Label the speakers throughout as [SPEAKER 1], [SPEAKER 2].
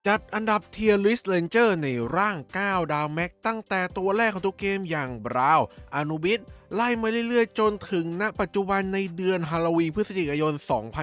[SPEAKER 1] จัดอันดับเทียร์ลิสต์เรนเจอร์ในร่าง9ดาวแม็กตั้งแต่ตัวแรกของทุกเกมอย่างบราวอานูบิสไล่มาเรื่อยๆจนถึงณปัจจุบันในเดือนฮาโลวีนพฤศจิกายน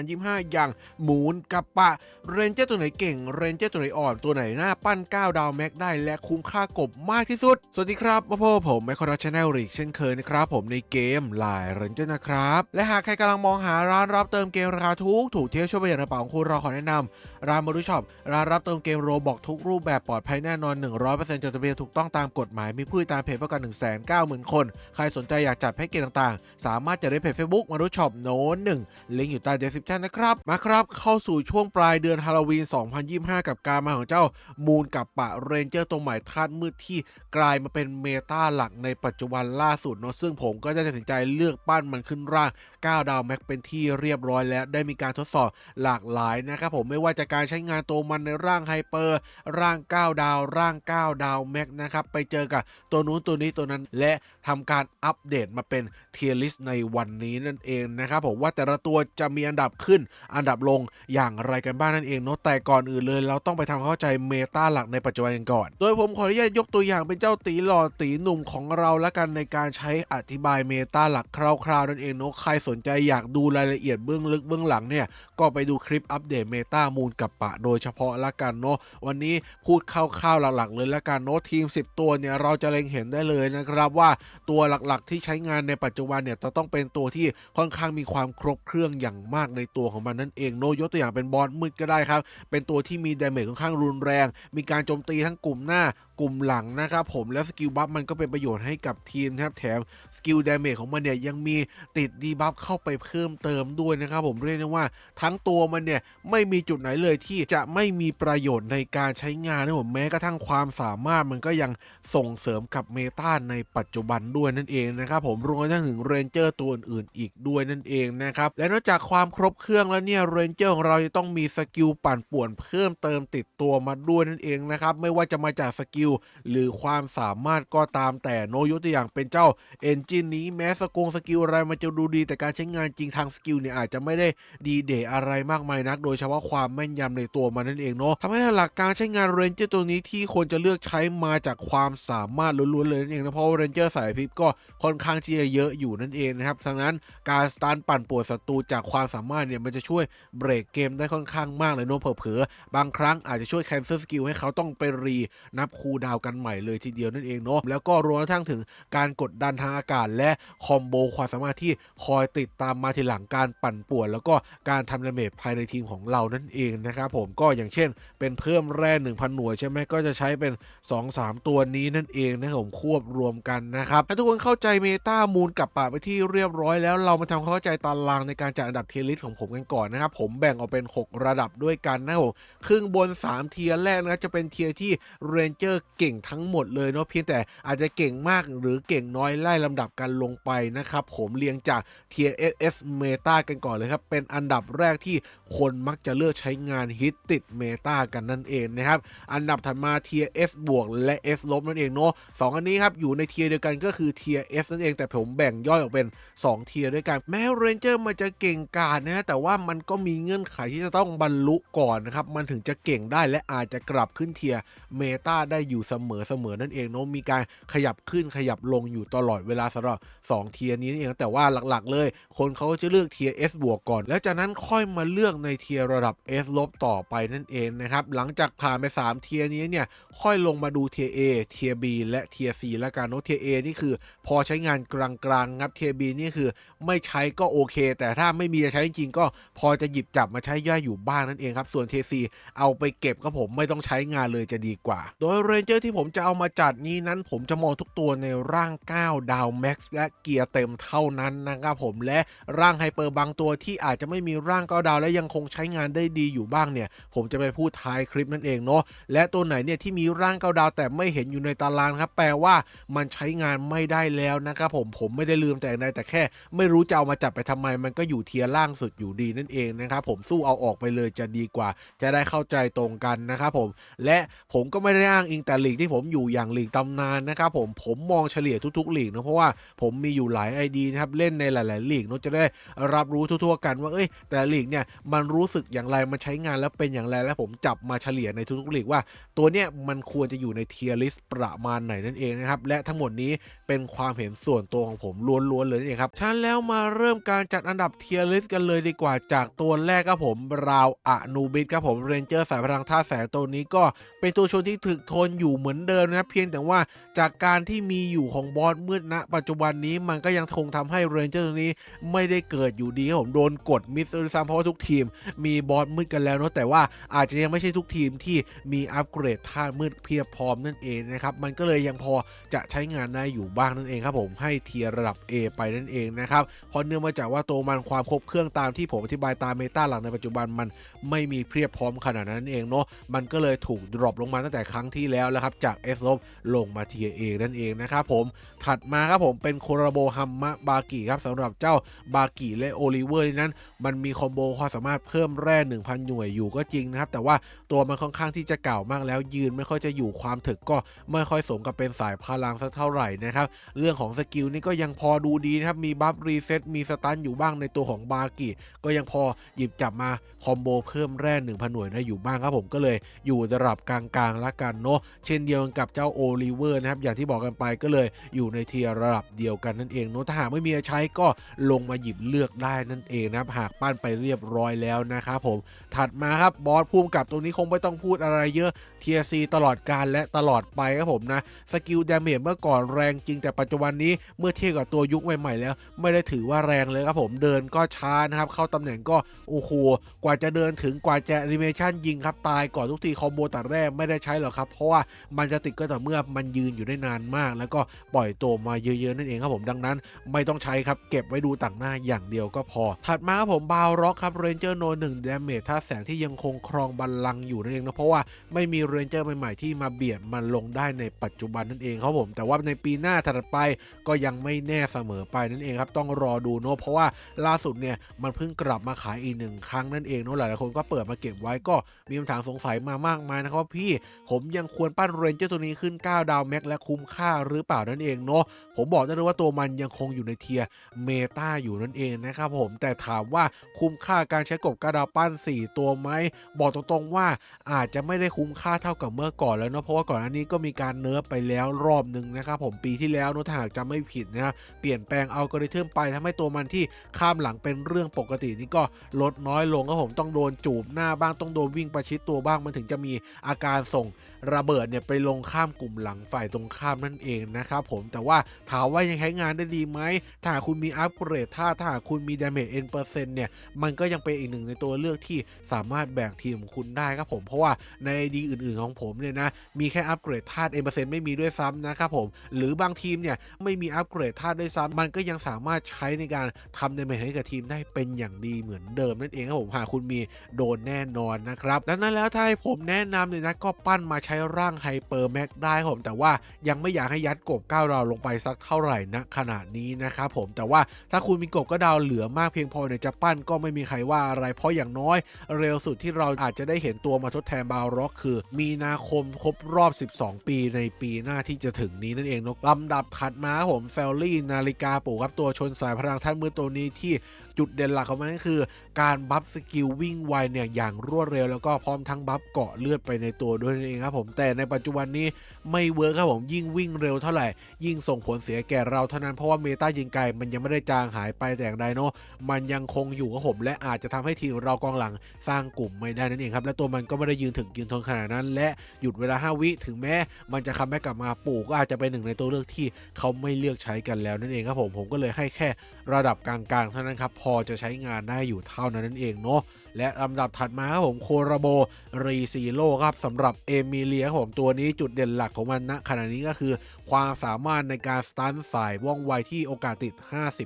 [SPEAKER 1] 2025 อย่างหมูนกับปะเรนเจอร์ตัวไหนเก่งเรนเจอร์ตัวไหนอ่อนตัวไหนหน้าปั้น9ดาวแม็กได้และคุ้มค่ากบมากที่สุดสวัสดีครับมาพบผมไมโครดัชแนลอีกเช่นเคยนะครับผมในเกมไลน์เรนเจอร์นะครับและหากใครกำลังมองหาร้านรับเติมเกมราคาถูกเที่ยวช่วยประหยัดกระเป๋าของคุณเราขอแนะนำร้านมารุช็อปร้านรับเติมเกมโรบอกทุกรูปแบบปลอดภัยแน่นอน 100% จดทะเบียนถูกต้องตามกฎหมายมีผู้ติดตามเพจประกัน 190,000 คนใครสนใจอยากจัดแพ็กเกจต่างๆสามารถจัดได้เพจ Facebook มารุช็อปโน้นหนึ่งลิงก์อยู่ใต้ description นะครับมาครับเข้าสู่ช่วงปลายเดือนฮาโลวีน 2025 กับการมาของเจ้ามูนกับปะเรนเจอร์ตัวใหม่ธาตุมืดที่กลายมาเป็นเมตาหลักในปัจจุบันล่าสุดเนาะซึ่งผมก็ได้ตัดสินใจเลือกปั้นมันขึ้นร่าง9ดาวแม็กเป็นที่เรียบร้อยแล้วได้มีการทดสอบหลากหลายนะครับผมไม่ว่าจะการใช้งานตัวมันในร่างไฮเปอร์ร่าง9ดาวร่าง9ดาวแม็กนะครับไปเจอกับตัวนู้นตัวนี้ตัวนั้นและทำการอัปเดตมาเป็นเทียร์ลิสต์ในวันนี้นั่นเองนะครับผมว่าแต่ละตัวจะมีอันดับขึ้นอันดับลงอย่างไรกันบ้างนั่นเองเนาะแต่ก่อนอื่นเลยเราต้องไปทำเข้าใจเมตาหลักในปัจจุบันกันก่อนโดยผมขออนุญาตยกตัวอย่างเป็นเจ้าตีหล่อตีหนุ่มของเราละกันในการใช้อธิบายเมตาหลักคร่าวๆนั่นเองเนาะใครสนใจอยากดูรายละเอียดเบื้องลึกเบื้องหลังเนี่ยก็ไปดูคลิปอัปเดตเมตามูนกับปะโดยเฉพาะละกันเนาะวันนี้พูดคร่าวๆหลักๆเลยละกันเนาะทีม10ตัวเนี่ยเราจะเล็งเห็นได้เลยนะครับว่าตัวหลักๆที่ใช้งานในปัจจุบันเนี่ยจะต้องเป็นตัวที่ค่อนข้างมีความครบเครื่องอย่างมากในตัวของมันนั่นเองเนาะยกตัวอย่างเป็นบอสมืดก็ได้ครับเป็นตัวที่มีดาเมจค่อนข้างรุนแรงมีการโจมตีทั้งกลุ่มหน้ากลุ่มหลังนะครับผมแล้วสกิลบัฟมันก็เป็นประโยชน์ให้กับทีมนะครับแถมสกิลดาเมจของมันเนี่ยยังมีติดดีบัฟเข้าไปเพิ่มเติมด้วยนะครับผมเรียกได้ว่าทั้งตัวมันเนี่ยไม่มีจุดไหนเลยที่จะไม่มีประโยชน์ในการใช้งานนะผมแม้กระทั่งความสามารถมันก็ยังส่งเสริมกับเมตาในปัจจุบันด้วยนั่นเองนะครับผมรวมถึงเรนเจอร์ตัวอื่นๆอีกด้วยนั่นเองนะครับและนอกจากความครบเครื่องแล้วเนี่ยเรนเจอร์ของเราจะต้องมีสกิลปั่นป่วนเพิ่มเติมติดตัวมาด้วยนั่นเองนะครับไม่ว่าจะมาจากสกิลหรือความสามารถก็ตามแต่โนยกตัวอย่างเป็นเจ้าเอนจินนี้แม้สกิลอะไรมันจะดูดีแต่การใช้งานจริงทางสกิลเนี่ยอาจจะไม่ได้ดีเดย์อะไรมากมายนักโดยเฉพาะความแม่นยำในตัวมันนั่นเองเนาะทำให้หลักการใช้งานเรนเจอร์ตัวนี้ที่ควรจะเลือกใช้มาจากความสามารถล้วนๆเลยนั่นเองนะเพราะว่าเรนเจอร์สายพริบก็ค่อนข้างที่จะเยอะอยู่นั่นเองนะครับดังนั้นการสตันปั่นป่วนศัตรูจากความสามารถเนี่ยมันจะช่วยเบรกเกมได้ค่อนข้างมากเลยเนาะเผลอๆบางครั้งอาจจะช่วยแคนเซิลสกิลให้เขาต้องไปรีนับคูลดาวน์กันใหม่เลยทีเดียวนั่นเองเนาะแล้วก็รวมทั้งถึงการกดดันทางอากาศและคอมโบความสามารถที่คอยติดตามมาทีหลังการปั่นป่วนแล้วก็การทำดาเมจภายในทีมของเรานั่นเองนะครับผมก็อย่างเช่นเป็นเพิ่มแร่ 1,000 หน่วยใช่ไหมก็จะใช้เป็น 2-3 ตัวนี้นั่นเองนะครับผมควบรวมกันนะครับถ้าทุกคนเข้าใจเมตามูลกับปะไปที่เรียบร้อยแล้วเรามาทำความเข้าใจตารางในการจัดอันดับเทียร์ลิสต์ของผมกันก่อนนะครับผมแบ่งออกเป็น6ระดับด้วยกันนะครับผมครึ่งบน3เทียร์แรกนะจะเป็นเทียร์ที่เรนเจอร์เก่งทั้งหมดเลยเนาะเพียงแต่อาจจะเก่งมากหรือเก่งน้อยไล่ลำดับกันลงไปนะครับผมเรียงจากเทียร์ SS Meta กันก่อนเลยครับเป็นอันดับแรกที่คนมักจะเลือกใช้งานฮิตติดเมตากันนั่นเองนะครับอันดับถัดมาเทียร์ S บวกและ S ลบนั่นเองเนาะ2อันนี้ครับอยู่ในเทียร์เดียวกันก็คือเทียร์ S นั่นเองแต่ผมแบ่งย่อยออกเป็น2เทียร์ด้วยกันแม้เรนเจอร์มันจะเก่งกาจนะแต่ว่ามันก็มีเงื่อนไขที่จะต้องบรรลุก่อนนะครับมันถึงจะเก่งได้และอาจจะกลับขึ้นเทียร์เมตาได้อยู่เสมอนั่นเองเนาะมีการขยับขึ้นขยับลงอยู่ตลอดเวลาสำหรับ2เทียร์นี้เองแต่ว่าหลักๆเลยคนเขาจะเลือกเทียร์ S บวกก่อนแล้วจากนั้นค่อยมาเลือกในเทียร์ระดับ S ลบต่อไปนั่นเองนะครับหลังจากผ่านไป3เทียร์นี้เนี่ยค่อยลงมาดูเทียร์ A เทียร์ B และเทียร์ C แล้วกันเนาะเทียร์ A นี่คือพอใช้งานกลางๆครับเทียร์ B นี่คือไม่ใช้ก็โอเคแต่ถ้าไม่มีจะใช้จริงๆก็พอจะหยิบจับมาใช้ย่อยอยู่บ้างนั่นเองครับส่วนเทียร์ C เอาไปเก็บก็ผมไม่ต้องใช้งานเลยจะดีกว่าโดยเรนเจอร์ที่ผมจะเอามาจัดนี้นั้นผมจะมองทุกตัวในร่าง9ดาวแม็กซ์และเกียร์เต็มเท่านั้นนะครับผมและร่างไฮเปอร์บางตัวที่อาจจะไม่มีร่าง9ดาวและยังคงใช้งานได้ดีอยู่บ้างเนี่ยผมจะไปพูดท้ายคลิปนั่นเองเนาะและตัวไหนเนี่ยที่มีร่าง9ดาวแต่ไม่เห็นอยู่ในตารางครับแปลว่ามันใช้งานไม่ได้แล้วนะครับผมไม่ได้ลืมแต่ใดแต่แค่ไม่รู้จะเอามาจับไปทำไมมันก็อยู่เทียร์ล่างสุดอยู่ดีนั่นเองนะครับผมสู้เอาออกไปเลยจะดีกว่าจะได้เข้าใจตรงกันนะครับผมและผมก็ไม่ได้อ้างอิง แต่ลีกที่ผมอยู่อย่างลีกตำนานนะครับผมมองเฉลี่ยทุกๆลีกนะเพราะว่าผมมีอยู่หลาย ID นะครับเล่นในหลายๆลีกจะได้รับรู้ทั่วๆกันว่าแต่ลีกเนี่ยมันรู้สึกอย่างไรมันใช้งานแล้วเป็นอย่างไรแล้วผมจับมาเฉลี่ยในทุกๆลีกว่าตัวเนี้ยมันควรจะอยู่ในเทียร์ลิสต์ประมาณไหนนั่นเองนะครับและทั้งหมดนี้เป็นความเห็นส่วนตัวของผมล้วนๆเลยนั่นเองครับฉะนั้นแล้วมาเริ่มการจัดอันดับเทียร์ลิสต์กันเลยดีกว่าจากตัวแรกครับผมบราวน์อนูบิสครับผมเรนเจอร์สายพลังท่าแสงตัวนี้ก็เป็นตัวชนที่ถึกทนอยู่เหมือนเดิมนะครับเพียงแต่ว่าจากการที่มีอยู่ของบอสมืดณปัจจุบันนี้มันก็ยังคงทำให้เรนเจอร์ตัวนี้ไม่ได้เกิดอยู่ดีครับผมโดนกดมิสด้วยซ้ำเพราะว่าทุกทีมมีบอสมืดกันแล้วเนาะแต่ว่าอาจจะยังไม่ใช่ทุกทีมที่มีอัปเกรดธาตุมืดเพียบพร้อมนั่นเองนะครับมันก็เลยยังพอจะใช้งานได้อยู่บ้างนั่นเองครับผมให้เทียร์ระดับ A ไปนั่นเองนะครับเพราะเนื่องมาจากว่าตัวมันความครบเครื่องตามที่ผมอธิบายตามเมตาหลักในปัจจุบันมันไม่มีเพียบพร้อมขนาดนั้นเองเนาะมันก็เลยถูกดรอปลงมาตั้งแต่ครั้งที่แล้วครับจาก S ลบลงมาเทียร์ A นั่นเองนะครับผมถัดมาครับผมเป็นโคราโบฮัมมะบากิครับสำหรับเจ้าบากิและโอลิเวอร์นั้นมันมีคอมโบความสามารถเพิ่มแร่ 1,000 หน่วยอยู่ก็จริงนะครับแต่ว่าตัวมันค่อนข้างที่จะเก่ามากแล้วยืนไม่ค่อยจะอยู่ความถึกก็ไม่ค่อยสมกับเป็นสายพลังสักเท่าไหร่นะครับเรื่องของสกิลนี่ก็ยังพอดูดีนะครับมีบัฟรีเซ็ตมีสตันอยู่บ้างในตัวของบากิก็ยังพอหยิบจับมาคอมโบเพิ่มแร่ 1,000 หน่วยได้อยู่บ้างครับผมก็เลยอยู่ระดับกลางๆละกันเนาะเช่นเดียวกับเจ้าโอลิเวอร์นะครับอย่างที่บอกกันไปก็เลยอยู่ในเทียร์ระดับเดียวกันนั่นเองเนาะถ้าหากไม่มีใช้ก็ลงมาหยิบเลือกได้นั่นเองนะครับหากปั้นไปเรียบร้อยแล้วนะครับผมถัดมาครับบอสภูมิกับตรงนี้คงไม่ต้องพูดอะไรเยอะเทียร์ซีตลอดการและตลอดไปครับผมนะสกิลดาเมจเมื่อก่อนแรงจริงแต่ปัจจุบันนี้เมื่อเทียบกับตัวยุคใหม่ๆแล้วไม่ได้ถือว่าแรงเลยครับผมเดินก็ช้านะครับเข้าตำแหน่งก็โอ้โหกว่าจะเดินถึงกว่าจะแอนิเมชันยิงครับตายก่อนทุกทีคอมโบตัดแรกไม่ได้ใช้หรอกครับเพราะว่ามันจะติดก็ต่อเมื่อมันยืนอยู่ได้นานมากแล้วก็ปล่อยตัวมาเยอะๆนั่นเองครับผมดังนั้นไม่ต้องใช้ครับเก็บไว้ดูต่างหน้าอย่างเดียวก็พอถัดมาครับผมบาวร็อกครับเรนเจอร์โน1ดาเมจท่าแสงที่ยังคงครองบัลลังก์อยู่นั่นเองนะเพราะว่าไม่มีเรนเจอร์ใหม่ๆที่มาเบียดมันลงได้ในปัจจุบันนั่นเองครับผมแต่ว่าในปีหน้าถัดไปก็ยังไม่แน่เสมอไปนั่นเองครับต้องรอดูเนาะเพราะว่าล่าสุดเนี่ยมันเพิ่งกลับมาขายอีก1 ครั้งนั่นเองเนาะหลายๆคนก็เปิดมาเก็บไว้ก็มีคำถามสงสัยมามากมายนะครับว่าพี่ผมยังควรปั้นเรนเจอร์ตัวนี้ขึ้น9 ดาวแม็กและคุ้มค่าหรือเปล่านั่นเองเนาะผมบอกได้เลยว่าตัวมันยังคงอยู่ในเทียร์เมตาอยู่นั่นเองนะครับผมแต่ถามว่าคุ้มค่าการใช้กบ9 ดาวปั้น4 ตัวไหมบอกตรงๆว่าอาจจะไม่ได้คุ้มค่าเท่ากับเมื่อก่อนแล้วเนาะเพราะว่าก่อนอันนี้ก็มีการเนิร์ฟไปแล้วรอบนึงนะครับผมปีที่แล้วเนาะถ้าหากจำไม่ผิดนะครับเปลี่ยนแปลงอัลกอริทึมไปทำให้ตัวมันที่ข้ามหลังเป็นเรื่องปกตินี่ก็ลดน้อยลงครับผมต้องโดนจูบหน้าบ้างต้องโดนวิ่งประชิดตัวบ้างมันถึงจะมีอาการส่งระเบิดเนี่ยไปลงข้ามกลุ่มหลังฝ่ายตรงข้ามนั่นเองนะครับผมแต่ว่าถามว่ายังใช้งานได้ดีไหมถ้าคุณมีอัปเกรดถ้าคุณมี damage n percent เนี่ยมันก็ยังเป็นอีกหนึ่งในตัวเลือกที่สามารถแบกทีมของคุณได้ครับผมเพราะว่าใน ID อื่นๆของผมเนี่ยนะมีแค่อัปเกรดธาตุ n percent ไม่มีด้วยซ้ำนะครับผมหรือบางทีมเนี่ยไม่มีอัปเกรดธาตุด้วยซ้ำมันก็ยังสามารถใช้ในการทำ damage ให้กับทีมได้เป็นอย่างดีเหมือนเดิมนั่นเองครับผมหากคุณมีโดนแน่นอนนะครับดังนั้นแล้วถ้าให้ผมแนะนำเนี่ยนะก็ปั้นมาใช้ร่างไฮเปอร์แม็กได้ผมแต่ว่ายังไม่อยากให้ยัดกบ9 ดาวลงไปสักเท่าไหร่นะขนาดนี้นะครับผมแต่ว่าถ้าคุณมีกบ9 ดาวเหลือมากเพียงพอเนี่ยจะปั้นก็ไม่มีใครว่าอะไรเพราะอย่างน้อยเร็วสุดที่เราอาจจะได้เห็นตัวมาทดแทนบาวร็อกคือมีนาคมครบรอบ12 ปีในปีหน้าที่จะถึงนี้นั่นเองลำดับถัดมาผมเฟลลี่นาฬิกาปู่ครับตัวชนสายพลังท่านมือตัวนี้ที่จุดเด่นหลักของมันก็คือการบัฟสกิลวิ่งไวเนี่ยอย่างรวดเร็วแล้วก็พร้อมทั้งบัฟเกาะเลือดไปในตัวด้วยนั่นเองครับผมแต่ในปัจจุบันนี้ไม่เวิร์คครับผมยิ่งวิ่งเร็วเท่าไหร่ยิ่งส่งผลเสียแก่เราเท่านั้นเพราะว่าเมตายิงไกลมันยังไม่ได้จางหายไปแต่อย่างใดเนาะมันยังคงอยู่ครับผมและอาจจะทำให้ทีมเรากองหลังสร้างกลุ่มไม่ได้นั่นเองครับและตัวมันก็ไม่ได้ยืนถึงยืนทนขนาดนั้นและหยุดเวลา5 วิถึงแม้มันจะคัมแบ็กกลับมาปู่ก็อาจจะเป็นหนึ่งในตัวเลือกที่เขาไม่เลือกใช้กันแล้วนั่นเองครับผมก็เลยให้แค่ระดับกลางๆเท่านั้นครับพอจะใช้งานได้อยู่เท่านั้นนั่นเองเนาะและลำดับถัดมาครับผมโคราโบรีซีโร่ครับสำหรับเอมิเลียครับผมตัวนี้จุดเด่นหลักของมันณขณะนี้ก็คือความสามารถในการสตันสายว่องไวที่โอกาสติด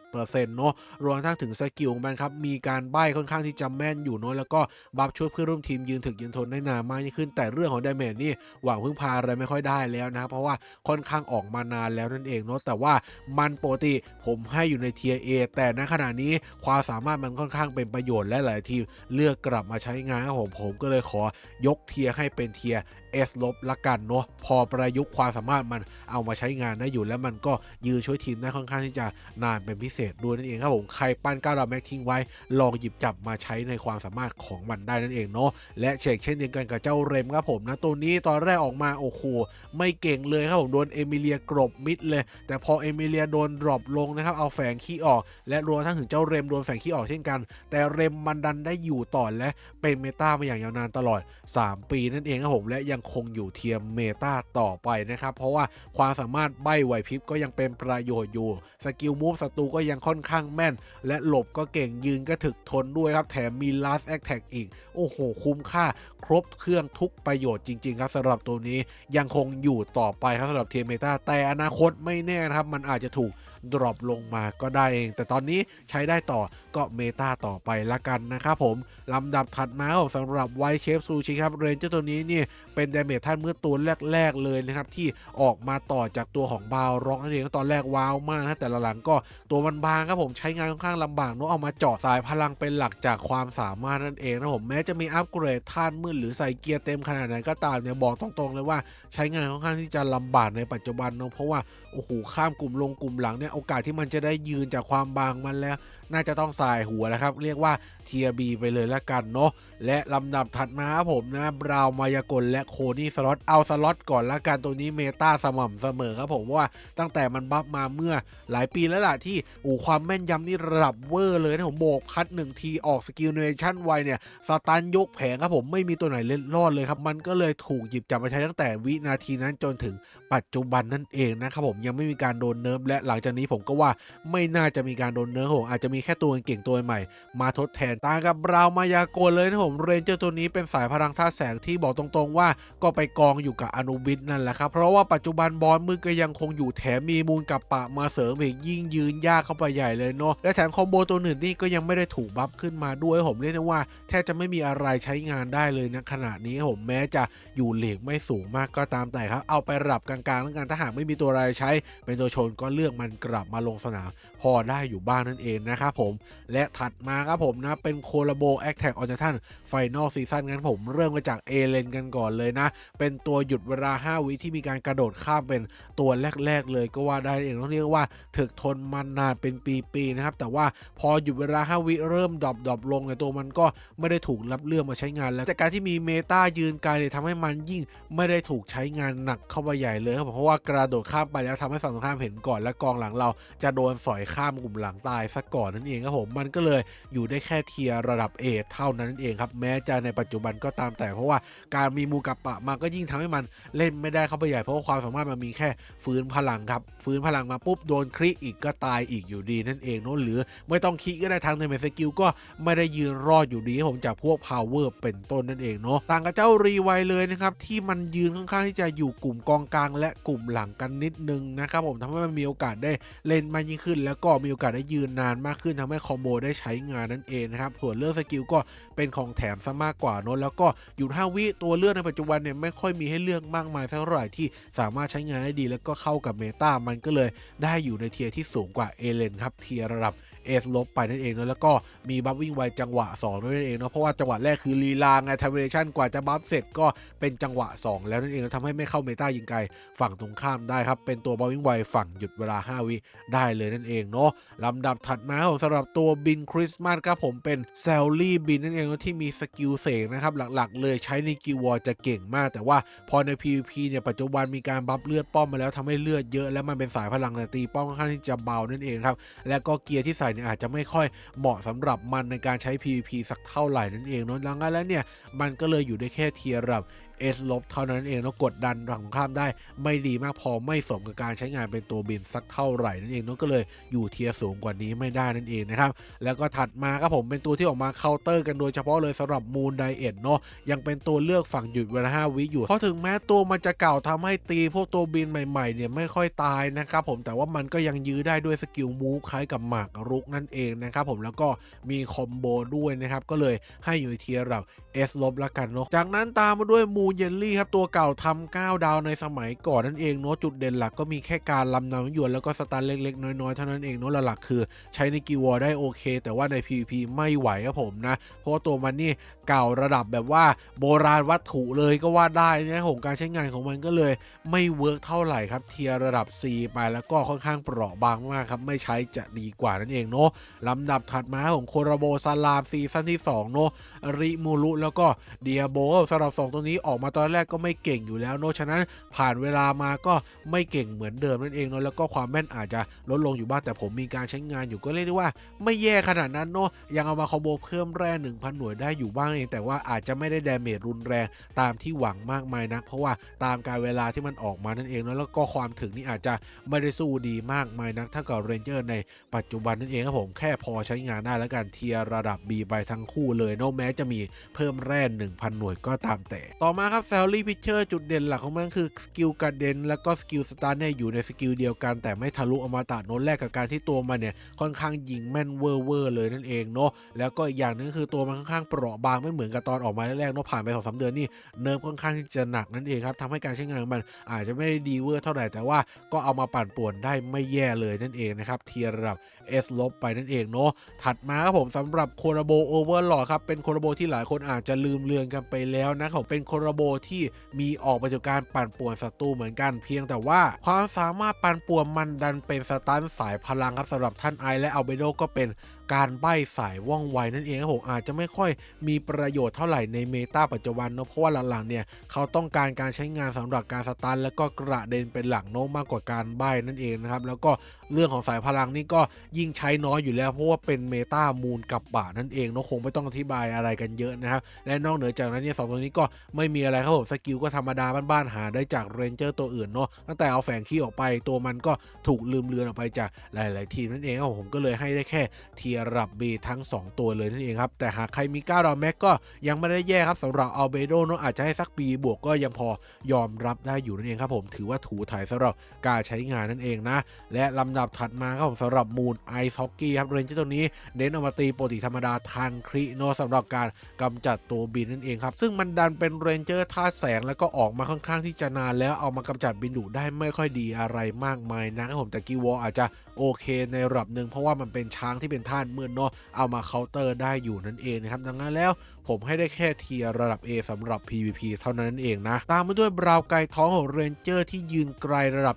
[SPEAKER 1] 50% เนาะรวมทั้งถึงสกิลของมันครับมีการใบ้ค่อนข้างที่จะแม่นอยู่เนาะแล้วก็บัฟช่วยเพื่อนร่วมทีมยืนถึกยืนทนได้นานมากยิ่งขึ้นแต่เรื่องของดาเมจนี่หวังพึ่งพาอะไรไม่ค่อยได้แล้วนะครับเพราะว่าค่อนข้างออกมานานแล้วนั่นเองเนาะแต่ว่ามันปกติผมให้อยู่ในเทียร์ A แต่ณขณะนี้ความสามารถมันค่อนข้างเป็นประโยชน์และหลายทีมเลือกกลับมาใช้งานครับผมก็เลยขอยกเทียร์ให้เป็นเทียร์ S ลบละกันเนาะพอประยุกต์ความสามารถมันเอามาใช้งานได้อยู่แล้วมันก็ยืนช่วยทีมได้ค่อนข้างที่จะนานเป็นพิเศษด้วยนั่นเองครับผมใครปั้น9ดาวแม็กทิ้งไว้ลองหยิบจับมาใช้ในความสามารถของมันได้นั่นเองเนาะและเช่นเดียวกันกับเจ้าเรมครับผมนะตัวนี้ตอนแรกออกมาโอ้โหไม่เก่งเลยครับผมโดนเอมิเลียกรบมิดเลยแต่พอเอมิเลียโดนดรอปลงนะครับเอาแฝงขี้ออกและรวมทั้งถึงเจ้าเรมโดนแฝงขี้ออกเช่นกันแต่เรมมันดันได้อยู่ต่อและเป็นเมตามาอย่างยาวนานตลอด3 ปีนั่นเองครับผมและยังคงอยู่เทียมเมตาต่อไปนะครับเพราะว่าความสามารถใบ้ไหวพริบก็ยังเป็นประโยชน์อยู่สกิลมูฟศัตรูก็ยังค่อนข้างแม่นและหลบก็เก่งยืนก็ถึกทนด้วยครับแถมมี last attack อีกโอ้โหคุ้มค่าครบเครื่องทุกประโยชน์จริงๆครับสำหรับตัวนี้ยังคงอยู่ต่อไปครับสำหรับเทียมเมตาแต่อนาคตไม่แน่นะครับมันอาจจะถูกดรอปลงมาก็ได้เองแต่ตอนนี้ใช้ได้ต่อก็เมตาต่อไปละกันนะครับผมลำดับถัดมาสำหรับไวท์เชฟซูชิครับเรนเจอร์ตัวนี้นี่เป็นดาเมจท่านเมื่อตัวแรกๆเลยนะครับที่ออกมาต่อจากตัวของบาวร็อกนั่นเองตอนแรกว้าวมากนะแต่หลังๆก็ตัวมันบางครับผมใช้งานค่อนข้างลำบากเนาะเอามาเจาะสายพลังเป็นหลักจากความสามารถนั่นเองนะผมแม้จะมีอัปเกรดท่านมืดหรือใส่เกียร์เต็มขนาดไหนก็ตามเนี่ยบอกตรงๆเลยว่าใช้งานค่อนข้างที่จะลำบากในปัจจุบันเนาะเพราะว่าโอ้โหข้ามกลุ่มลงกลุ่มหลังเนี่ยโอกาสที่มันจะได้ยืนจากความบางมันแล้วน่าจะต้องสายหัวแล้วครับเรียกว่าเทียบีไปเลยละกันเนาะและลำดับถัดมาครับผมนะบราวมายากลและโคนี่สล็อตเอาสล็อตก่อนละกันตัวนี้เมตาสม่ำเสมอครับผมว่าตั้งแต่มันบัฟมาเมื่อหลายปีแล้วล่ะที่ความแม่นยำนี่ระดับเวอร์เลยนะผมโบกคัด1ทีออกสกิลเนชั่นไวเนี่ยสตันยกแผงครับผมไม่มีตัวไหนเล่นรอดเลยครับมันก็เลยถูกหยิบจับมาใช้ตั้งแต่วินาทีนั้นจนถึงปัจจุบันนั่นเองนะครับผมยังไม่มีการโดนเนิร์ฟและหลังจากนี้ผมก็ว่าไม่น่าจะมีการโดนเนิร์ฟผมอาจจะมีแค่ตัวเก่งตัวใหม่มาทดแทนต่างกับบราวมายากลเลยนะผมเรนเจอร์ตัวนี้เป็นสายพลังธาตุแสงที่บอกตรงๆว่าก็ไปกองอยู่กับอนุบิสนั่นแหละครับเพราะว่าปัจจุบันบอสมือก็ยังคงอยู่แถมมีมูลกับปะมาเสริมอีกยิ่งยืนยากเข้าไปใหญ่เลยเนาะและแถมคอมโบตัวอื่นนี่ก็ยังไม่ได้ถูกบัฟขึ้นมาด้วยผมเรียกได้ว่าแทบจะไม่มีอะไรใช้งานได้เลยนะขณะนี้ผมแม้จะอยู่เลกไม่สูงมากก็ตามแต่ครับเอาไประดับกลางๆแล้วกันถ้าหากไม่มีตัวอะไรใช้เป็นตัวชนก็เลือกมันกลับมาลงสนามพอได้อยู่บ้างนั่นเองนะครับผมและถัดมาครับผมนะเป็นโคลาโบแอคแท็กออนไททันไฟนอลซีซั่นงั้นผมเริ่มมาจากเอเลนกันก่อนเลยนะเป็นตัวหยุดเวลา5 วิที่มีการกระโดดข้ามเป็นตัวแรกๆเลยก็ว่าได้เองต้องเรียกว่าถึกทนมานานเป็นปีๆนะครับแต่ว่าพอหยุดเวลา5 วิเริ่มดรอปลงในตัวมันก็ไม่ได้ถูกรับเลือกมาใช้งานแล้วจากการที่มีเมตายืนไกลเนี่ยทำให้มันยิ่งไม่ได้ถูกใช้งานหนักเข้าไปใหญ่เลยครับเพราะว่ากระโดดข้ามไปแล้วทำให้ฝั่งตรงข้ามเห็นก่อนและกองหลังเราจะโดนสอยข้ามกลุ่มหลังตายซะก่อนนั่นเองครับผมมันก็เลยอยู่ได้แค่เทียร์ระดับ A เท่านั้นเองครับแม้จะในปัจจุบันก็ตามแต่เพราะว่าการมีมูกับปะมาก็ยิ่งทำให้มันเล่นไม่ได้เข้าไปใหญ่เพราะว่าความสามารถมันมีแค่ฟื้นพลังครับฟื้นพลังมาปุ๊บโดนคริอีกก็ตายอีกอยู่ดีนั่นเองเนาะหรือไม่ต้องคริก็ได้ทางในเมสกิลก็ไม่ได้ยืนรอดอยู่ดีผมจากพวก power เป็นต้นนั่นเองเนาะต่างกับเจ้ารีไวเลยนะครับที่มันยืนค่อนข้างที่จะอยู่กลุ่มกองกลางและกลุ่มหลังกันนิดนึงนะครับผมทำให้มันมีโอกาสได้เล่นมากยิ่งขึ้นแล้วก็มีโอกาสได้ยืนนานมากขึ้นทำให้คอมโบได้ใช้งานนั่นเองนะครับส่วนเรื่องสกิลก็เป็นของแถมซะมากกว่าเนาะแล้วก็อยู่5 วิตัวเลือกในปัจจุบันเนี่ยไม่ค่อยมีให้เลือกมากมายเท่าไหร่ที่สามารถใช้งานได้ดีแล้วก็เข้ากับเมตามันก็เลยได้อยู่ในเทียร์ที่สูงกว่าเอเลนครับเทียร์ระดับS ลบไปนั่นเองแล้วก็มีบัฟวิ่งไวจังหวะ2ด้วยนั่นเองเนาะเพราะว่าจังหวะแรกคือลีลาไงทำเวชั่นกว่าจะบัฟเสร็จก็เป็นจังหวะ2แล้วนั่นเองทำให้ไม่เข้าเมตายิงไกลฝั่งตรงข้ามได้ครับเป็นตัวบัฟวิ่งไวฝั่งหยุดเวลา5 วิได้เลยนั่นเองเนาะลำดับถัดมาสำหรับตัวบินคริสต์มาสครับผมเป็นเซลลี่บินนั่นเองที่มีสกิลเสกนะครับหลักๆเลยใช้ในกิลวอร์จะเก่งมากแต่ว่าพอใน PVP เนี่ยปัจจุบันมีการบัฟเลือดป้อมมาแล้วทำให้เลือดเยอะและมันเป็นสายพลังแต่ตีป้อมค่อนข้างที่จะเบานั่นเองครับและก็เกียร์ที่ใส่เนี่ยอาจจะไม่ค่อยเหมาะสำหรับมันในการใช้ PVP สักเท่าไหร่นั่นเองเนาะดังนั้นแล้วเนี่ยมันก็เลยอยู่ได้แค่เทียร์ระดับS ลบเท่านั้นเองแล้วกดดันฝั่งข้ามได้ไม่ดีมากพอไม่สมกับการใช้งานเป็นตัวบินสักเท่าไหร่นั่นเองเนาะก็เลยอยู่เทียร์สูงกว่านี้ไม่ได้นั่นเองนะครับแล้วก็ถัดมาครับผมเป็นตัวที่ออกมาเคาน์เตอร์กันโดยเฉพาะเลยสำหรับมูนไดเอทเนาะยังเป็นตัวเลือกฝั่งหยุดเวลา5 วิอยู่เพราะถึงแม้ตัวมันจะเก่าทำให้ตีพวกตัวบินใหม่ๆเนี่ยไม่ค่อยตายนะครับผมแต่ว่ามันก็ยังยื้อได้ด้วยสกิลมูฟคล้ายกับหมากรุกนั่นเองนะครับผมแล้วก็มีคอมโบด้วยนะครับก็เลยให้อยู่เทียร์ระดับS ลบละกันเนาะจากนั้นตามมาด้วยมู นเยลลี่ครับตัวเก่าทำ9ดาวในสมัยก่อนนั่นเองเนาะจุดเด่นหลักก็มีแค่การลำน้ำหยวนแล้วก็สตันเล็กๆน้อยๆเท่านั้นเองเนาะหลักๆคือใช้ในกิลวอร์ได้โอเคแต่ว่าใน PVP ไม่ไหวครับผมนะเพราะว่าตัวมันนี่เก่าระดับแบบว่าโบราณวัตถุเลยก็ว่าได้นะผมการใช้งานของมันก็เลยไม่เวิร์กเท่าไหร่ครับเทียร์ระดับ C ไปแล้วก็ค่อนข้างเปราะบางมากครับไม่ใช้จะดีกว่านั่นเองเนาะลำดับถัดมาของโคราโบซาลามซีซั่นที่2เนาะริมูรุแล้วก็เดียโบสำหรับ2ตัวนี้ออกมาตอนแรกก็ไม่เก่งอยู่แล้วเนาะฉะนั้นผ่านเวลามาก็ไม่เก่งเหมือนเดิมนั่นเองเนาะแล้วก็ความแม่นอาจจะลดลงอยู่บ้างแต่ผมมีการใช้งานอยู่ก็เรียกได้ว่าไม่แย่ขนาดนั้นเนาะยังเอามาคอมโบเพิ่มแร่ 1,000 หน่วยได้อยู่บ้างเองแต่ว่าอาจจะไม่ได้ดาเมจรุนแรงตามที่หวังมากมายนักเพราะว่าตามการเวลาที่มันออกมานั่นเองเนาะแล้วก็ความถึงนี่อาจจะไม่ได้สู้ดีมากมายนักเท่ากับเรนเจอร์ในปัจจุบันนั่นเองครับผมแค่พอใช้งานได้แล้วกันเทียร์ระดับ B ไปทั้งคู่เลยเนาะแม้จะมีเพิ่มแร่ 1,000 หน่วยก็ตามแต่ต่อมาครับแซลลี่พิชเชอร์จุดเด่นหลักของมันคือสกิลการเดนแล้วก็สกิลสตาร์เนี่ยอยู่ในสกิลเดียวกันแต่ไม่ทะลุอมตะโน้ตแรกกับการที่ตัวมันเนี่ยค่อนข้างยิงแม่นเวอร์เลยนั่นเองเนาะแล้วก็อีกอย่างนึงคือตัวมันค่อนข้างเปราะบางไม่เหมือนกับตอนออกมาแรกๆเนาะผ่านไป 2-3 เดือนนี่เนิร์ฟค่อนข้างที่จะหนักนั่นเองครับทำให้การใช้งานมันอาจจะไม่ได้ดีเวอร์เท่าไหร่แต่ว่าก็เอามาปั่นป่วนได้ไม่แย่เลยนั่นเองนะครับเทียร์ระดับ S ลบไปนั่นเองเนาะถัดมาครับผมสำหรับโคราโบโอเวอร์ลอร์ครับเป็นโคราโบที่หลายคนอาจจะลืมเลือนกันไปแล้วนะเขาเป็นโคราโบที่มีออกประสบการณ์ปั่นป่วนศัตรูเหมือนกันเพียงแต่ว่าความสามารถปั่นป่วนมันดันเป็นสตันสายพลังครับสำหรับท่านไอและอัลเบโดก็เป็นการใบ้สายว่องไวนั่นเองครับผมอาจจะไม่ค่อยมีประโยชน์เท่าไหร่ในเมตาปัจจุบันเนาะเพราะว่าหลังๆเนี่ยเขาต้องการการใช้งานสำหรับการสตันแล้วก็กระเด็นเป็นหลักโน้มมากกว่าการใบ้นั่นเองนะครับแล้วก็เรื่องของสายพลังนี่ก็ยิ่งใช้น้อยอยู่แล้วเพราะว่าเป็นเมตามูลกับบะนั่นเองเนาะคงไม่ต้องอธิบายอะไรกันเยอะนะครับและนอกเหนือจากนั้นเนี่ย2ตัวนี้ก็ไม่มีอะไรครับผมสกิลก็ธรรมดาบ้านๆหาได้จากเรนเจอร์ตัวอื่นเนาะตั้งแต่เอาแฝงขี้ออกไปตัวมันก็ถูกลืมเลือนออกไปจากหลายๆทีมนั่นเองครับผมก็เลยให้ได้แค่เทียร์ระดับ B ทั้ง2ตัวเลยนั่นเองครับแต่หากใครมี9ดาวแม็กก็ยังไม่ได้แย่ครับสำหรับอัลเบโดเนาะอาจจะให้สัก B บวกก็ยังพอยอมรับได้อยู่นั่นเองครับผมถือว่าถูถ่ายสำหรับการใช้งานนั่นเองนะและลำดับถัดมาครับผมสำหรับมูนไอซ์ฮอกกี้ครับเรนเจอร์ตัวนี้เน้นเอามาตีปกติธรรมดาทางคริโนสำหรับการกำจัดตัวบินนั่นเองครับซึ่งมันดันเป็นเรนเจอร์ธาตุแสงแล้วก็ออกมาค่อนข้างที่จะนานแล้วเอามากำจัดบินดุได้ไม่ค่อยดีอะไรมากมายนะครับผมแต่กิวออาจจะโอเคในระดับหนึ่งเพราะว่ามันเป็นช้างที่เป็นธาตุมืดเนาะเอามาเคาน์เตอร์ได้อยู่นั่นเองนะครับดังนั้นแล้วผมให้ได้แค่เทียร์ระดับ A สำหรับ PVP เท่านั้นเองนะตามมาด้วยบราวไกท้องของเรนเจอร์ที่ยืนไกลระดับ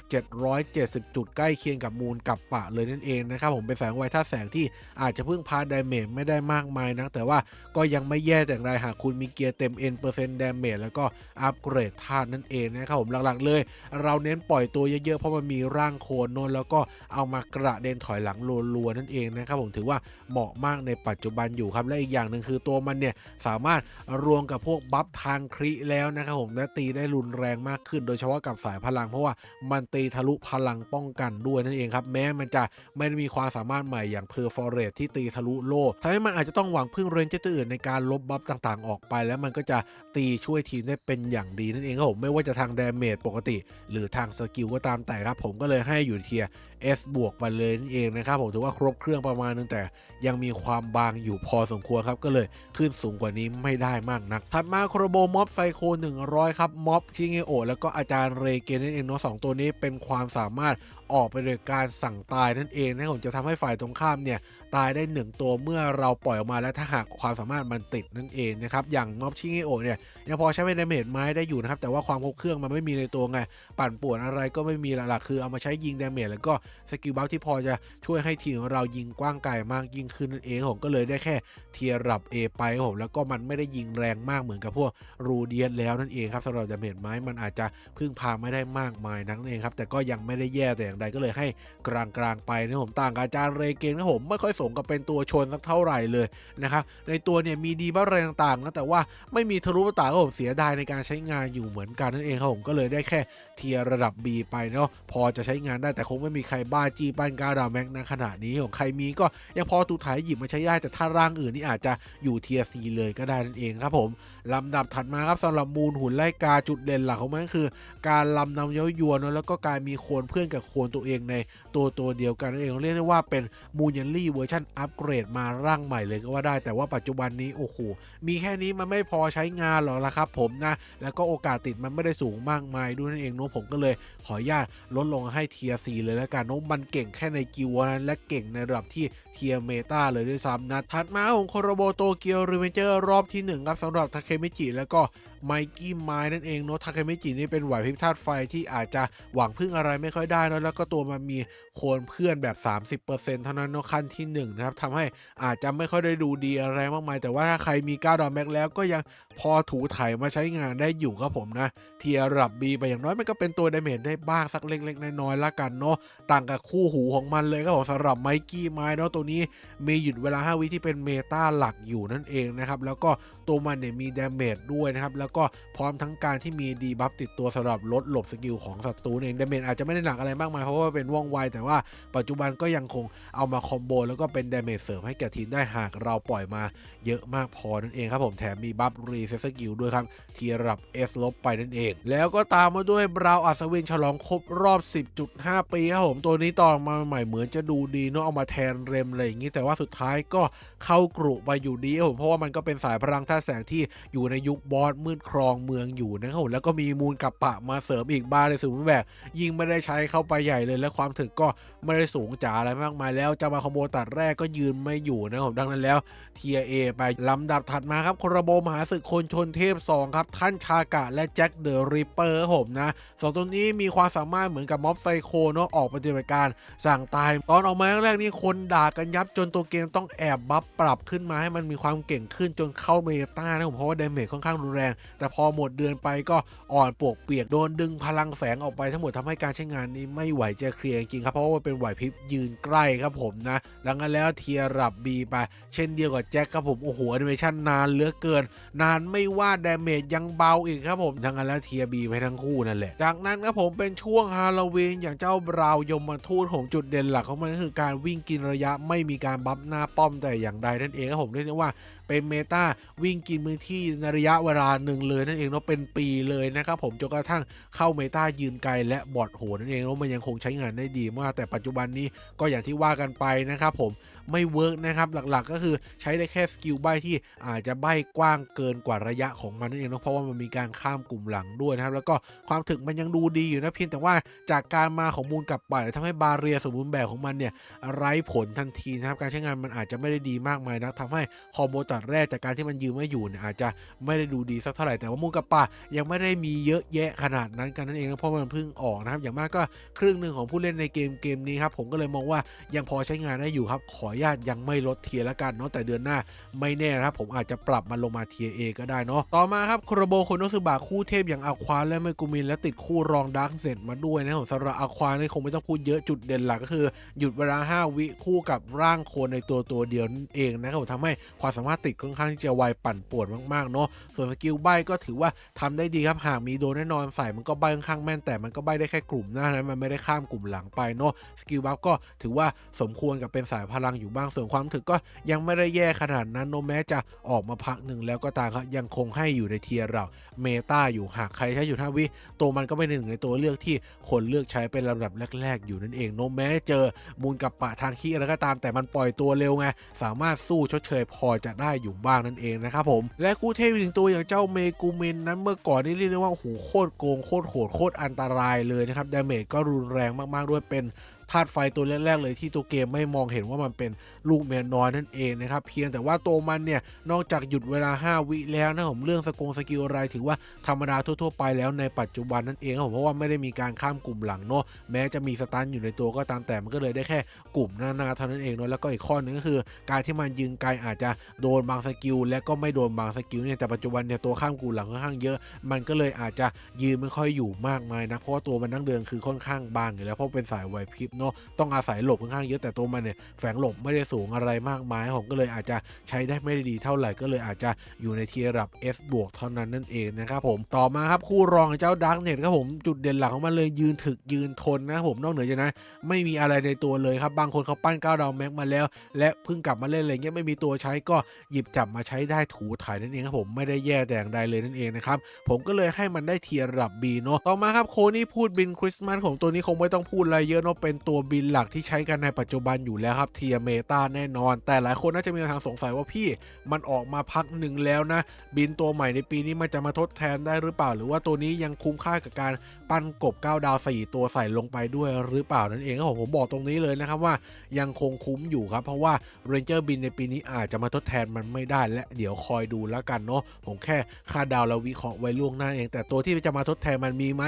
[SPEAKER 1] 770จุดใกล้เคียงกับมูลกับปะเลยนั่นเองนะครับผมเป็นแสงไวท่าแสงที่อาจจะพึ่งพาดาเมจไม่ได้มากมายนะแต่ว่าก็ยังไม่แย่แต่อย่างไรหากคุณมีเกียร์เต็ม N% ดาเมจแล้วก็อัปเกรดธาตุนั่นเองนะครับผมหลักๆเลยเราเน้นปล่อยตัวเยอะๆเพราะมันมีร่างโคนนนแล้วก็เอามากระเด็นถอยหลังรัวๆนั่นเองนะครับผมถือว่าเหมาะมากในปัจจุบันอยู่ครับและอีกอย่างหนึ่งคือตัวมันเนี่ยสามารถรวมกับพวกบัฟทางคริแล้วนะครับผมและตีได้รุนแรงมากขึ้นโดยเฉพาะกับสายพลังเพราะว่ามันตีทะลุพลังป้องกันด้วยนั่นเองครับแม้มันจะไม่ได้มีความสามารถใหม่อย่างเพอร์ฟอเรตที่ตีทะลุโลทำให้มันอาจจะต้องหวังพึ่งเรนเจอร์ตัวอื่นในการลบบัฟต่างๆออกไปแล้วมันก็จะตีช่วยทีมได้เป็นอย่างดีนั่นเองครับผมไม่ว่าจะทางดาเมจปกติหรือทางสกิลก็ตามแต่ครับผมก็เลยให้อยู่เทียร์ S บวกไปเลยนั่นเองนะครับผมถือว่าครบเครื่องประมาณนึงแต่ยังมีความบางอยู่พอสมควรครับก็เลยขึ้นสูงกว่านี้ไม่ได้มากนักถัดมาโครโบม็อบไซโค100ครับม็อบชิเงโอแล้วก็อาจารย์เรเกนนั่นเองเนาะ2ตัวนี้เป็นความสามารถออกไปโดยการสั่งตายนั่นเองนะผมจะทำให้ฝ่ายตรงข้ามเนี่ยตายได้1ตัวเมื่อเราปล่อยออกมาและถ้าหากความสามารถมันติดนั่นเองนะครับอย่างม็อบชิเงโอเนี่ยยังพอใช้เป็นดาเมจไม้ได้อยู่นะครับแต่ว่าความครบเครื่องมันไม่มีในตัวไงปั่นป่วนอะไรก็ไม่มีหลักๆคือเอามาใช้ยิงดาเมจแล้วก็สกิลบัฟที่พอจะช่วยให้ทีมของเรายิงกว้างไกลมากยิ่งขึ้นนั่นเองผมก็เลยได้แค่เทียร์ระดับ A ไปผมแล้วก็มันไม่ได้ยิงแรงมากเหมือนกับพวกรูเดียสแล้วนั่นเองครับสำหรับดาเมจไม้มันอาจจะพึ่งพาไม่ได้มากมายนั่นเองครับแต่ก็ยังไม่ได้แย่แต่อย่างใดก็เลยให้กลางๆไปนะผมต่างกับอาจารย์เรเกนนะผมไม่ค่อยสมกับเป็นตัวชนสักเท่าไหร่เลยนะครับในตัวเนี่ยมีดีบ้างอะไรต่างๆนะแต่ว่าไม่มีทะลุประตาก็ผมเสียดายในการใช้งานอยู่เหมือนกันนั่นเองครับผมก็เลยได้แค่เทียร์ระดับ B ไปเนาะพอจะใช้งานได้แต่คงไม่มีใครบ้าจี้ปั้นก้าดาวแม็กในขณะนี้ของใครมีก็ยังพอตูถ่ายหยิบมาใช้ได้แต่ถ้าร่างอื่นนี่อาจจะอยู่เทียร์ C เลยก็ได้นั่นเองครับผมลำดับถัดมาครับสำหรับมูลหุ่นไล่กาจุดเด่นหลักของมันก็คือการลำนำเย้ายวนแล้วก็การมีโคนเพื่อนกับโคนตัวเองในตัวเดียวกันนั่นเองเรียกได้ว่าเป็นมูนยันลี่เวอร์ชันอัปเกรดมาร่างใหม่เลยก็ว่าได้แต่ว่าปัจจุบันนี้โอ้โหมีแค่นี้มันไม่พอใช้งานหรอก ละครับผมนะแล้วก็โอกาสติดมันไม่ได้สูงมากมายด้วยนั่นเองเนาะผมก็เลยขออนุญาตลดลงให้เทียร์ 4เลยแล้วกันเนาะมันเก่งแค่ในกิลด์นั้นและเก่งในระดับที่เทียร์เมตาเลยด้วยซ้ำนะถัดมาของโคโรโบโตเกียวรีเวนเจอร์รอบที่1ครับสำหรับทาเคมิจิแล้วก็ไมกี้ไมนั่นเองเนาะทาเคมิจินี่เป็นไหวพริบธาตุไฟที่อาจจะหวังพึ่งอะไรไม่ค่อยได้เนาะแล้วก็ตัวมันมีโคนเพื่อนแบบ 30% เท่านั้นเนาะขั้นที่1นะครับทำให้อาจจะไม่ค่อยได้ดูดีอะไรมากมายแต่ว่าถ้าใครมี9ดาวแม็กแล้วก็ยังพอถูถ่ายมาใช้งานได้อยู่ครับผมนะเทียร์ระดับ B ไปอย่างน้อยมันก็เป็นตัวดาเมจได้บ้างสักเล็กๆน้อยๆละกันเนาะต่างกับคู่หูของมันเลยครับผมสำหรับไมกี้ไมเนาะตัวนี้มีหยุดเวลา5วิที่เป็นเมตาหลักอยู่นั่นเองนะครับแล้วก็ตัวมันเนี่ยมีดาเมจด้วยนะครับแล้วก็พร้อมทั้งการที่มีดีบัฟติดตัวสำหรับลดหลบสกิลของศัตรูเองดาเมจอาจจะไม่ได้หนักอะไรมากมายเพราะว่าเป็นว่องไวแต่ว่าปัจจุบันก็ยังคงเอามาคอมโบแล้วก็เป็นดาเมจเสริมให้แก่ทีมได้หากเราปล่อยมาเยอะมากพอนั่นเองครับผมแถมมีบัฟรีเซ็ตสกิลด้วยครับที่ระดับ S ลบไปนั่นเองแล้วก็ตามมาด้วยบราวน์อัศวินฉลองครบรอบ 10.5 ปีครับผมตัวนี้ต่อมาใหม่เหมือนจะดูดีเนาะเอามาแทนเรมอะไรอย่างนี้แต่ว่าสุดท้ายก็เข้ากรุไปอยู่ดีครับผมเพราะว่ามันก็เป็นสายพลังธาตุแสงที่อยู่ในยุคบอสมืดครองเมืองอยู่นะครับผมแล้วก็มีมูลกับปะมาเสริมอีกบาร์ในสูงแบบยิ่งไม่ได้ใช้เข้าไปใหญ่เลยและความถึกก็ไม่ได้สูงจ๋าอะไรมากมายแล้วจะมาคอมโบตัดแรกก็ยืนไม่อยู่นะครับผมดังนั้นแล้วเทียเอไปลำดับถัดมาครับโคโรโบมหาศึกคนชนเทพ2ครับท่านชากะและแจ็คเดอะริปเปอร์ผมนะสองตัวนี้มีความสามารถเหมือนกับม็อบไซโคเนาะออกปฏิบัติการสั่งตายตอนออกมาแรกๆนี่คนด่ากันยับจนตัวเกมต้องแอบบัฟปรับขึ้นมาให้มันมีความเก่งขึ้นจนเข้าเมตานะผมเพราะว่าดาเมจค่อนข้างรุนแรงแต่พอหมดเดือนไปก็อ่อนปวกเปียกโดนดึงพลังแสงออกไปทั้งหมดทำให้การใช้งานนี้ไม่ไหวจะเคลียร์จริงครับเพราะว่าเป็นไหวพริบยืนใกล้ครับผมนะดังนั้นแล้วเทียร์ระดับ B ไปเช่นเดียวกับแจ็คครับผมโอ้โหแอนิเมชันนานเหลือเกินนานไม่ว่าดาเมจยังเบาอีกครับผมดังนั้นแล้วเทียร์ B ไปทั้งคู่นั่นแหละจากนั้นครับผมเป็นช่วงฮาโลวีนอย่างเจ้าบราวยมทูตของจุดเด่นหลักของมันก็คือการวิ่งกินระยะไม่มีการบัฟหน้าป้อมแต่อย่างใดนั่นเองครับผมเรียกได้ว่าเป็นเมตาวิ่งกินพื้นที่ในระยะเวลาหนึ่งเลยนั่นเองเนาะเป็นปีเลยนะครับผมจนกระทั่งเข้าเมตายืนไกลและบอดโหนั่นเองแล้วมันยังคงใช้งานได้ดีมากแต่ปัจจุบันนี้ก็อย่างที่ว่ากันไปนะครับผมไม่เวิร์กนะครับหลักๆก็คือใช้ได้แค่สกิลใบที่อาจจะใบกว้างเกินกว่าระยะของมันนั่นเองเนาะเพราะว่ามันมีการข้ามกลุ่มหลังด้วยนะครับแล้วก็ความถึกมันยังดูดีอยู่นะเพียงแต่ว่าจากการมาของมูลกับป่าทำให้บาเรียสมบูรณ์แบบของมันเนี่ยไร้ผลทันทีนะครับการใช้งานมันอาจจะไม่ได้ดีมากมายนะทำให้คอมโบตัดแรกจากการที่มันยืนไม่อยู่เนี่ยอาจจะไม่ได้ดูดีสักเท่าไหร่แต่ว่ามูลกับป่ายังไม่ได้มีเยอะแยะขนาดนั้นกันนั่นเองเพราะมันเพิ่งออกนะครับอย่างมากก็ครึ่งหนึ่งของผู้เล่นในเกมนี้ครับผมก็เลยมองว่ายังพอใช้งานได้อยู่ครับขออนุญาตยังไม่ลดเทียร์ละกันเนาะแต่เดือนหน้าไม่แน่นะครับผมอาจจะปรับมันลงมาเทียร์ A ก็ได้เนาะต่อมาครับโคโรโบโคโนซึบะคู่เทพอย่างอาควาและเมกุมินและติดคู่รองดาร์กเซนมาด้วยนะผมสำหรับอาควานี่คงไม่ต้องพูดเยอะจุดเด่นหลักก็คือหยุดเวลา5วิคู่กับร่างโคนในตัวเดียวนั่นเองนะครับผมทำให้ความสามารถติดค่อนข้างที่จะไวปั่นป่วนมากๆเนาะส่วนสกิลใบก็ถือว่าทำได้ดีครับหากมีโดนแน่นอนใส่มันก็ใบค่อนข้างแม่นแต่มันก็ใบได้แค่กลุ่มหน้านั้นมันไม่ได้ข้ามกลุ่มหลังไปเนาะสกิลบัฟก็ถือว่าสมควรกับเป็นสายพลังอยู่บ้างส่วนความถึกก็ยังไม่ได้แย่ขนาดนั้นโนแม้จะออกมาพักหนึ่งแล้วก็ตามครับยังคงให้อยู่ในเทียร์เราเมตาอยู่หากใครใช้อยู่5วิตัวมันก็เป็นหนึ่งในตัวเลือกที่คนเลือกใช้เป็นลำดับแรกๆอยู่นั่นเองโนแม้เจอมูลกับปะทางขี้อะไรก็ตามแต่มันปล่อยตัวเร็วไงสามารถสู้ชดเชยพอจะได้อยู่บ้างนั่นเองนะครับผมและคู่เทพถึงตัวอย่างเจ้าเมกูเมนนั้นเมื่อก่อนนี่เรียกได้ว่าโอ้โหโคตรโกงโคตรโหดโคตรอันตรายเลยนะครับดาเมจก็รุนแรงมากๆด้วยเป็นธาตุไฟตัวแรกๆเลยที่ตัวเกมไม่มองเห็นว่ามันเป็นลูกแมนน้อยนั่นเองนะครับเพียงแต่ว่าตัวมันเนี่ยนอกจากหยุดเวลา5วิแล้วนะผมเรื่องสกิลอะไรถือว่าธรรมดาทั่วๆไปแล้วในปัจจุบันนั่นเองผมเพราะว่าไม่ได้มีการข้ามกลุ่มหลังเนาะแม้จะมีสตันอยู่ในตัวก็ตามแต่มันก็เลยได้แค่กลุ่มหน้าเท่านั้นเองเนาะแล้วก็อีกข้อนึงก็คือการที่มันยิงไกลอาจจะโดนบางสกิลและก็ไม่โดนบางสกิลเนี่ยแต่ปัจจุบันเนี่ยตัวข้ามกลุ่มหลังค่อนข้างเยอะมันก็เลยอาจจะยืนไม่ค่อยอยู่มากมายนะเพราะว่าตัวมันนั่งเดินคือค่อนข้างบางอยู่แล้วเพราะเป็นสายไหวพริบเนาะต้องอาศัยหลบค่อนข้างเยอะแต่ตัวมันเนี่ยแฝงหลบไม่ได้สูงอะไรมากมายผมก็เลยอาจจะใช้ได้ไม่ได้ดีเท่าไหร่ก็เลยอาจจะอยู่ในเทียร์ระดับ S บวกเท่านั้นนั่นเองนะครับผมต่อมาครับคู่รองเจ้าดาร์กเน็ตครับผมจุดเด่นหลักของมันเลยยืนถึกยืนทนนะผมนอกเหนือจากนั้นไม่มีอะไรในตัวเลยครับบางคนเขาปั้น9ดาวแม็กมาแล้วและเพิ่งกลับมาเล่นอะไรเงี้ยไม่มีตัวใช้ก็หยิบจับมาใช้ได้ถูถ่ายนั่นเองครับผมไม่ได้แย่แต่อย่างใดเลยนั่นเองนะครับผมก็เลยให้มันได้เทียร์ระดับ B เนาะต่อมาครับโคนี่พูดบินคริสต์มาสของตัวนี้คงไม่ต้องพูดอะไรเยอะเนาะเป็นตัว ตัวบินหลักที่ใช้กันในปัจจุบันอยู่แล้วครับเทียเมตาแน่นอนแต่หลายคนน่าจะมีทางสงสัยว่าพี่มันออกมาพักหนึ่งแล้วนะบินตัวใหม่ในปีนี้มันจะมาทดแทนได้หรือเปล่าหรือว่าตัวนี้ยังคุ้มค่ากับการปั้นกบ9ดาว4ตัวใส่ลงไปด้วยหรือเปล่านั่นเองครับผมบอกตรงนี้เลยนะครับว่ายังคงคุ้มอยู่ครับเพราะว่าเรนเจอร์บินในปีนี้อาจจะมาทดแทนมันไม่ได้และเดี๋ยวคอยดูแล้วกันเนาะผมแค่คาดเดาแล้ววิเคราะห์ไว้ล่วงหน้าเองแต่ตัวที่จะมาทดแทนมันมีไหม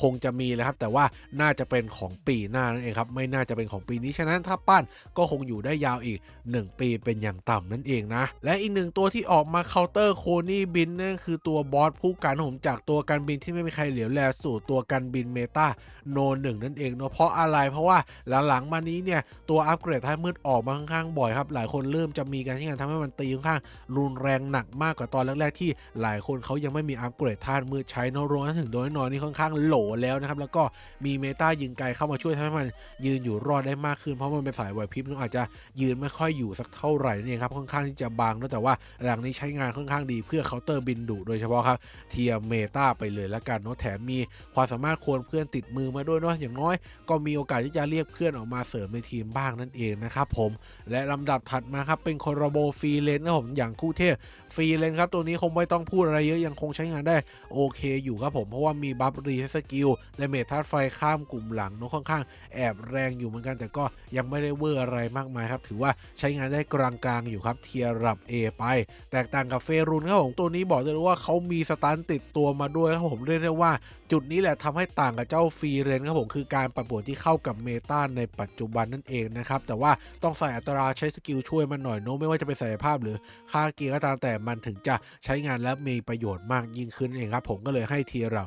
[SPEAKER 1] คงจะมีแหละครับแต่ว่าน่าจะเป็นของปีหน้านั่นเองครับไม่น่าจะเป็นของปีนี้ฉะนั้นถ้าปั้นก็คงอยู่ได้ยาวอีก1ปีเป็นอย่างต่ำนั่นเองนะและอีกหนึ่งตัวที่ออกมาเคาน์เตอร์โคนี่บินนั่นคือตัวบอสผู้กันผมจากตัวการบินที่ไม่มีใครเหลียวแลสู่ตัวการบินเมตาโน1นั่นเองเนาะเพราะอะไรเพราะว่าหลังๆมานี้เนี่ยตัวอัปเกรดท่ามืดออกมาค่อนข้างบ่อยครับหลายคนเริ่มจะมีการใช้งานทำให้มันตีค่อนข้างรุนแรงหนักมากกว่าตอนแรกๆที่หลายคนเขายังไม่มีอัปเกรดท่ามืดใช้เนาะรวมถึงโดยน้อยนี่ค่อนข้างโหลแล้วนะครับแล้วก็มีเมตายิงไกลเข้ามาช่วยทำให้มันยืนอยู่รอดได้มากขึ้นเพราะมันเป็นสายไหวพริบอาจจะยืนไม่ค่อยอยู่สักเท่าไหร่นี่ครับค่อนข้างที่จะบางแต่ว่าหลังนี้ใช้งานค่อนข้างดีเพื่อเคาน์เตอร์บินดุโดยเฉพาะครับเทียเมตาไปเลยแล้วกันเนาะแถมมีความสามารถควรเพื่อนติดมือมาด้วยเนาะอย่างน้อยก็มีโอกาสที่จะเรียกเพื่อนออกมาเสริมในทีมบ้างนั่นเองนะครับผมและลำดับถัดมาครับเป็นคอร์โบฟรีเลนครับผมอย่างคู่เทพฟรีเลนครับตัวนี้คงไม่ต้องพูดอะไรเยอะยังคงใช้งานได้โอเคอยู่ครับผมเพราะว่ามีบัฟรีสกิลและเมทธาตุไฟข้ามกลุ่มหลังเนาะค่อนข้างแอบแรงอยู่เหมือนกันแต่ก็ยังไม่ได้เวอร์อะไรมากมายครับถือว่าใช้งานได้กลางๆอยู่ครับเทียร์รับ A ไปแตกต่างกับเฟรุนครับผมตัวนี้บอกเลยว่าเขามีสตันติดตัวมาด้วยครับผมเรียกได้ว่าจุดนี้แหละทำให้ต่างกับเจ้าฟรีเรนครับผมคือการปรับเปลี่ยนที่เข้ากับเมตาในปัจจุบันนั่นเองนะครับแต่ว่าต้องใส่อัตราใช้สกิลช่วยมันหน่อยเนาะไม่ว่าจะเป็นศักยภาพหรือค่าเกียร์ก็ตามแต่มันถึงจะใช้งานและมีประโยชน์มากยิ่งขึ้นเองครับผมก็เลยให้เทียร์เรา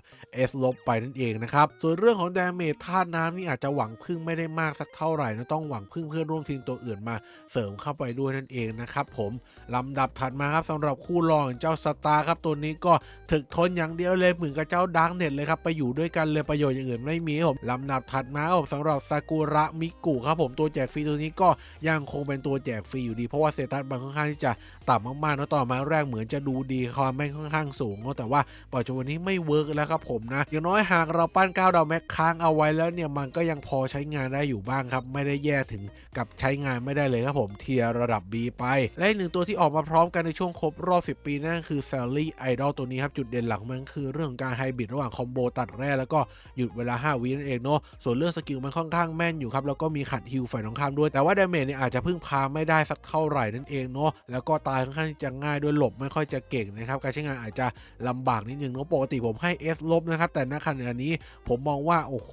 [SPEAKER 1] S ลบไปนั่นเองนะครับส่วนเรื่องของดาเมจธาตุน้ำนี่อาจจะหวังพึ่งไม่ได้มากสักเท่าไหร่นะต้องหวังพึ่งเพื่อนร่วมทีมตัวอื่นมาเสริมเข้าไปด้วยนั่นเองนะครับผมลำดับถัดมาครับสำหรับคู่รองเจ้าสตาร์ครับตัวนี้ก็ถึกทนอย่างเดียวเลยเหมือนกับเจ้าดาร์กเน็ตเลยครับไปอยู่ด้วยกันเลยประโยชน์อย่างอื่นไม่มีผมลำดับถัดมาครับสำหรับซากุระมิกุครับผมตัวแจกฟรีตัวนี้ก็ยังคงเป็นตัวแจกฟรีอยู่ดีเพราะว่าเซตัสมันค่อนข้างที่จะต่ำมากๆนะต่อมาแรกเหมือนจะดูดีความแม่งค่อนข้างสูงแต่ว่าปัจจุบันนี้ไม่เวิร์กแล้วครับผมนะอย่างน้อยหากเราปั้น9ดาวแม็กค้างเอาไว้แล้วเนี่ยมันก็ยังพอใช้งานได้อยู่บ้างครับไม่ได้แย่ถึงกับใช้งานไม่ได้เลยครับผมเทียระดับ B ไปและอีกหนึ่งตัวที่ออกมาพร้อมกันในช่วงครบรอบ10 ปีนั่นคือ Sally Idol ตัวนี้ครับจุดเด่นหลักมันคือเรื่องการไฮบริดระหว่างคอมโบตัดแร่แล้วก็หยุดเวลา5 วินั่นเองเนาะส่วนเรื่องสกิลมันค่อนข้างแม่นอยู่ครับแล้วก็มีขัดฮิลฝ่ายตรงข้ามด้วยแต่ว่าดาเมจเนี่ยอาจจะพึ่งพาไม่ได้สักเท่าไหร่นั่นเองเนาะแล้วก็ตายค่อนข้างจะง่ายด้วยหลบไม่ค่อยจะเก่งนะครับการใช้งานอาจจะลำบากนิดนึงเนาะปกติผมให้ S ลบนะครับแต่ณขณะนี้ผมมองว่าโอ้โห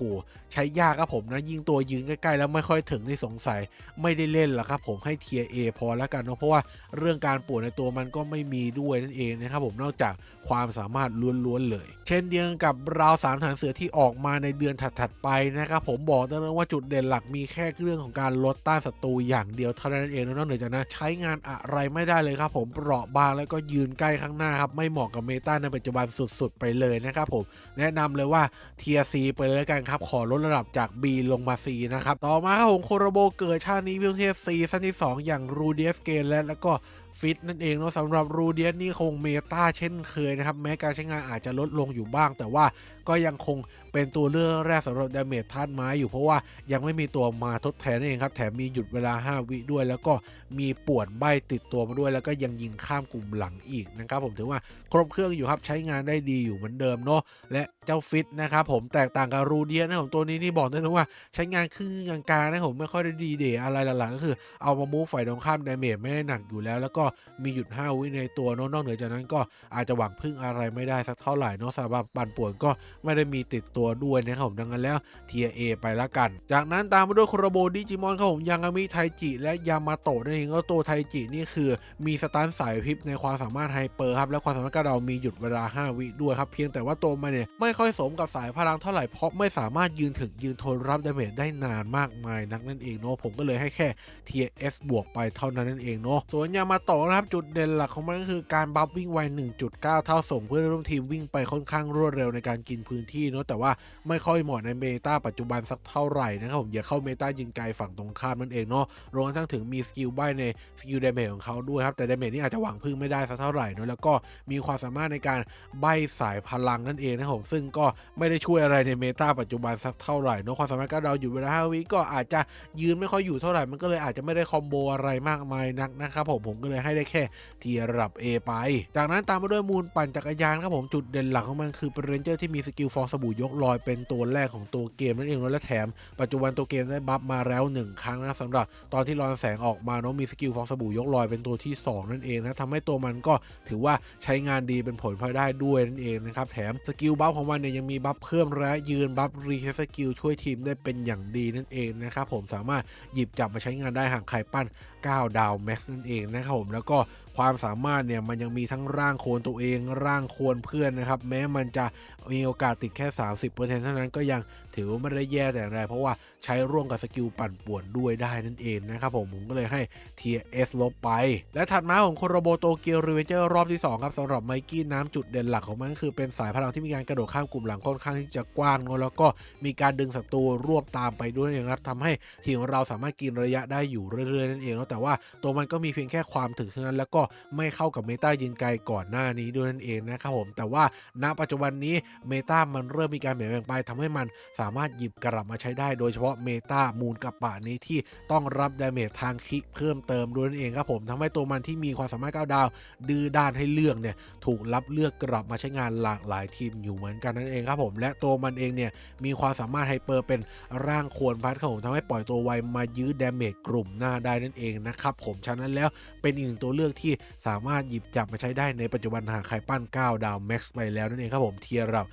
[SPEAKER 1] ใช้ยากครับผมนะยิงตัวยืนใกล้ๆแล้วไม่ค่อยถึงที่สงสัยไม่ได้เล่นหรอกครับผมให้เทียร์ A พอแล้วกันเนาะเพราะว่าเรื่องการป่วนในตัวมันก็ไม่มีด้วยนั่นเองนะครับผมนอกจากความสามารถล้วนๆเลยเช่นเดียวกับราว3ฐานเสือที่ออกมาในเดือนถัดๆไปนะครับผมบอกได้เลยว่าจุดเด่นหลักมีแค่เรื่องของการลดต้านศัตรูอย่างเดียวเท่านั้นเองนอกจากนั้นใช้งานอะไรไม่ได้เลยครับผมเปราะบางแล้วก็ยืนใกล้ข้างหน้าครับไม่เหมาะกับเมตาในปัจจุบันสุดๆไปเลยนะครับผมแนะนำเลยว่าเทียร์ C ไปเลยกันครับขอลดระดับจาก B ลงมา C นะครับต่อมาครับผมโคโรโบเกิดชาตินี้เพียงเทียร์ C สั้นที่2อย่างรูเดียสเกนแล้วก็ฟิตนั่นเองเนาะสำหรับรูเดียสนี่คงเมตาเช่นเคยนะครับแม้การใช้งานอาจจะลดลงอยู่บ้างแต่ว่าก็ยังคงเป็นตัวเลือกแรกสำหรับดาเมจธาตุไม้อยู่เพราะว่ายังไม่มีตัวมาทดแทนนั่นเองครับแถมมีหยุดเวลา5 วิด้วยแล้วก็มีป่วนใบติดตัวมาด้วยแล้วก็ยังยิงข้ามกลุ่มหลังอีกนะครับผมถือว่าครบเครื่องอยู่ครับใช้งานได้ดีอยู่เหมือนเดิมเนาะและเจ้าฟิตนะครับผมแตกต่างกับรูเดียสนะผมตัวนี้นี่บอกได้เลยว่าใช้งานครึ่งกลางๆนะผมไม่ค่อยได้ดีเดย์อะไรหลังๆก็คือเอามามูฟฝ่ายตรงข้ามดาเมจไม่ได้หนักอยู่แล้วก็มีหยุด5 วิในตัวนอกเหนือจากนั้นก็อาจจะหวังพึ่งอะไรไม่ได้สักเท่าไหร่เนาะสำหรับปั่นป่วนก็ไม่ได้มีติดตัวด้วยนะครับผมดังนั้นแล้วเทียร์ A ไปละกันจากนั้นตามมาด้วยโคโรโบดิจิมอนครับผมยังามิไทจิและยามาโตะนั่นเองก็ตัวไทจินี่คือมีสตันสายพริบในความสามารถไฮเปอร์ครับและความสามารถกระเดามีหยุดเวลา5 วิด้วยครับเพียงแต่ว่าตัวมันเนี่ยไม่ค่อยสมกับสายพลังเท่าไหร่เพราะไม่สามารถยืนทนรับดาเมจได้นานมากมายนักนั่นเองเนาะผมก็เลยให้แค่เทียร์ S บวกไปเท่านั้นนั่นเองเนาะส่วนยามาโตะนะครับจุดเด่นหลักของมันก็คือการบัฟวิ่งไว 1.9 เท่าส่งเพื่อนร่วมทีมวิ่งไปค่อนข้างรวดเร็วในการกิน พื้นที่เนาะแต่ว่าไม่ค่อยเหมาะในเมตาปัจจุบันสักเท่าไหร่นะครับผมอย่าเข้าเมตายิงไกลฝั่งตรงข้ามนั่นเองเนาะรวมทั้งถึงมีสกิลใบในสกิลเดเมจของเขาด้วยครับแต่เดเมจนี่อาจจะหวังพึ่งไม่ได้สักเท่าไหร่เนาะแล้วก็มีความสามารถในการใบสายพลังนั่นเองนะครับผมซึ่งก็ไม่ได้ช่วยอะไรในเมตาปัจจุบันสักเท่าไหร่เนาะความสามารถก้าวดาวอยู่เวลา5 วิก็อาจจะยืนไม่ค่อยอยู่เท่าไหร่มันก็เลยอาจจะไม่ได้คอมโบอะไรมากมายนักนะครับผมก็เลยให้ได้แค่เทียร์ระดับ A ไปจากนั้นตามมาด้วยมูลปั่นจักรยานครับผมจุดเด่นหลักของมันคือเป็นเรนเจอร์ที่มีสกิลฟองสบู่ยกลอยเป็นตัวแรกของตัวเกมนั่นเองและแถมปัจจุบันตัวเกมได้บัฟมาแล้ว1 ครั้งนะสำหรับตอนที่รอนแสงออกมาเนาะมีสกิลฟองสบู่ยกลอยเป็นตัวที่2นั่นเองนะทำให้ตัวมันก็ถือว่าใช้งานดีเป็นผลพลอยได้ด้วยนั่นเองนะครับแถมสกิลบัฟของมันเนี่ยยังมีบัฟเพิ่มและยืนบัฟรีเซ็ตสกิลช่วยทีมได้เป็นอย่างดีนั่นเองนะครับผมสามารถหยิบจับมาใช้งานได้หากใครปั้น9 ดาวแม็กซ์นั่นเองนะครับผมแล้วก็ความสามารถเนี่ยมันยังมีทั้งร่างโคลนตัวเองร่างโคลนเพื่อนนะครับแม้มันจะมีโอกาสติดแค่ 30% เท่านั้นก็ยังถือว่าไม่ได้แย่แต่อย่างไรเพราะว่าใช้ร่วมกับสกิลปั่นป่วนด้วยได้นั่นเองนะครับผมก็เลยให้เทียร์ S ลบไปและถัดมาของโคโรโบโตเกียวรีเวนเจอร์รอบที่2ครับสำหรับไมกี้น้ำจุดเด่นหลักของมันก็คือเป็นสายพลังที่มีการกระโดดข้ามกลุ่มหลังค่อนข้างที่จะกว้างแล้วก็มีการดึงศัตรูรวบตามไปด้วยนะครับทำให้ทีมของเราสามารถกินระยะได้อยู่เรื่อยๆนั่นเองแต่ว่าตัวมันก็มีเพียงแค่ความถึกเท่านั้นแล้วก็ไม่เข้ากับเมตายิงไกลก่อนหน้านี้ด้วยนั่นเองนะครับผมแต่ว่าณปัจจุบันนี้เมตามันเริ่มมีการเปลี่ยนแปลงไปทำให้มันสามารถหยิบกลับมาใช้ได้โดยเฉพาะเมตามูลกับป่านี้ที่ต้องรับดาเมจทางคิเพิ่มเติมด้วยนั่นเองครับผมทำให้ตัวมันที่มีความสามารถ9 ดาวดื้อด้านให้เลือกเนี่ยถูกรับเลือกกลับมาใช้งานหลากหลายทีมอยู่เหมือนกันนั่นเองครับผมและตัวมันเองเนี่ยมีความสามารถไฮเปอร์เป็นร่างโคลนพัดครับผมทำให้ปล่อยตัวไวมายื้อดาเมจกลุ่มหน้าได้นั่นเองนะครับผมฉะนั้นแล้วเป็นอีกหนึ่งตัวเลือกที่สามารถหยิบจับมาใช้ได้ในปัจจุบันหากใครปั้น9 ดาวแม็กซ์ไปแล้วนั่นเองครับผมเทียร์เรา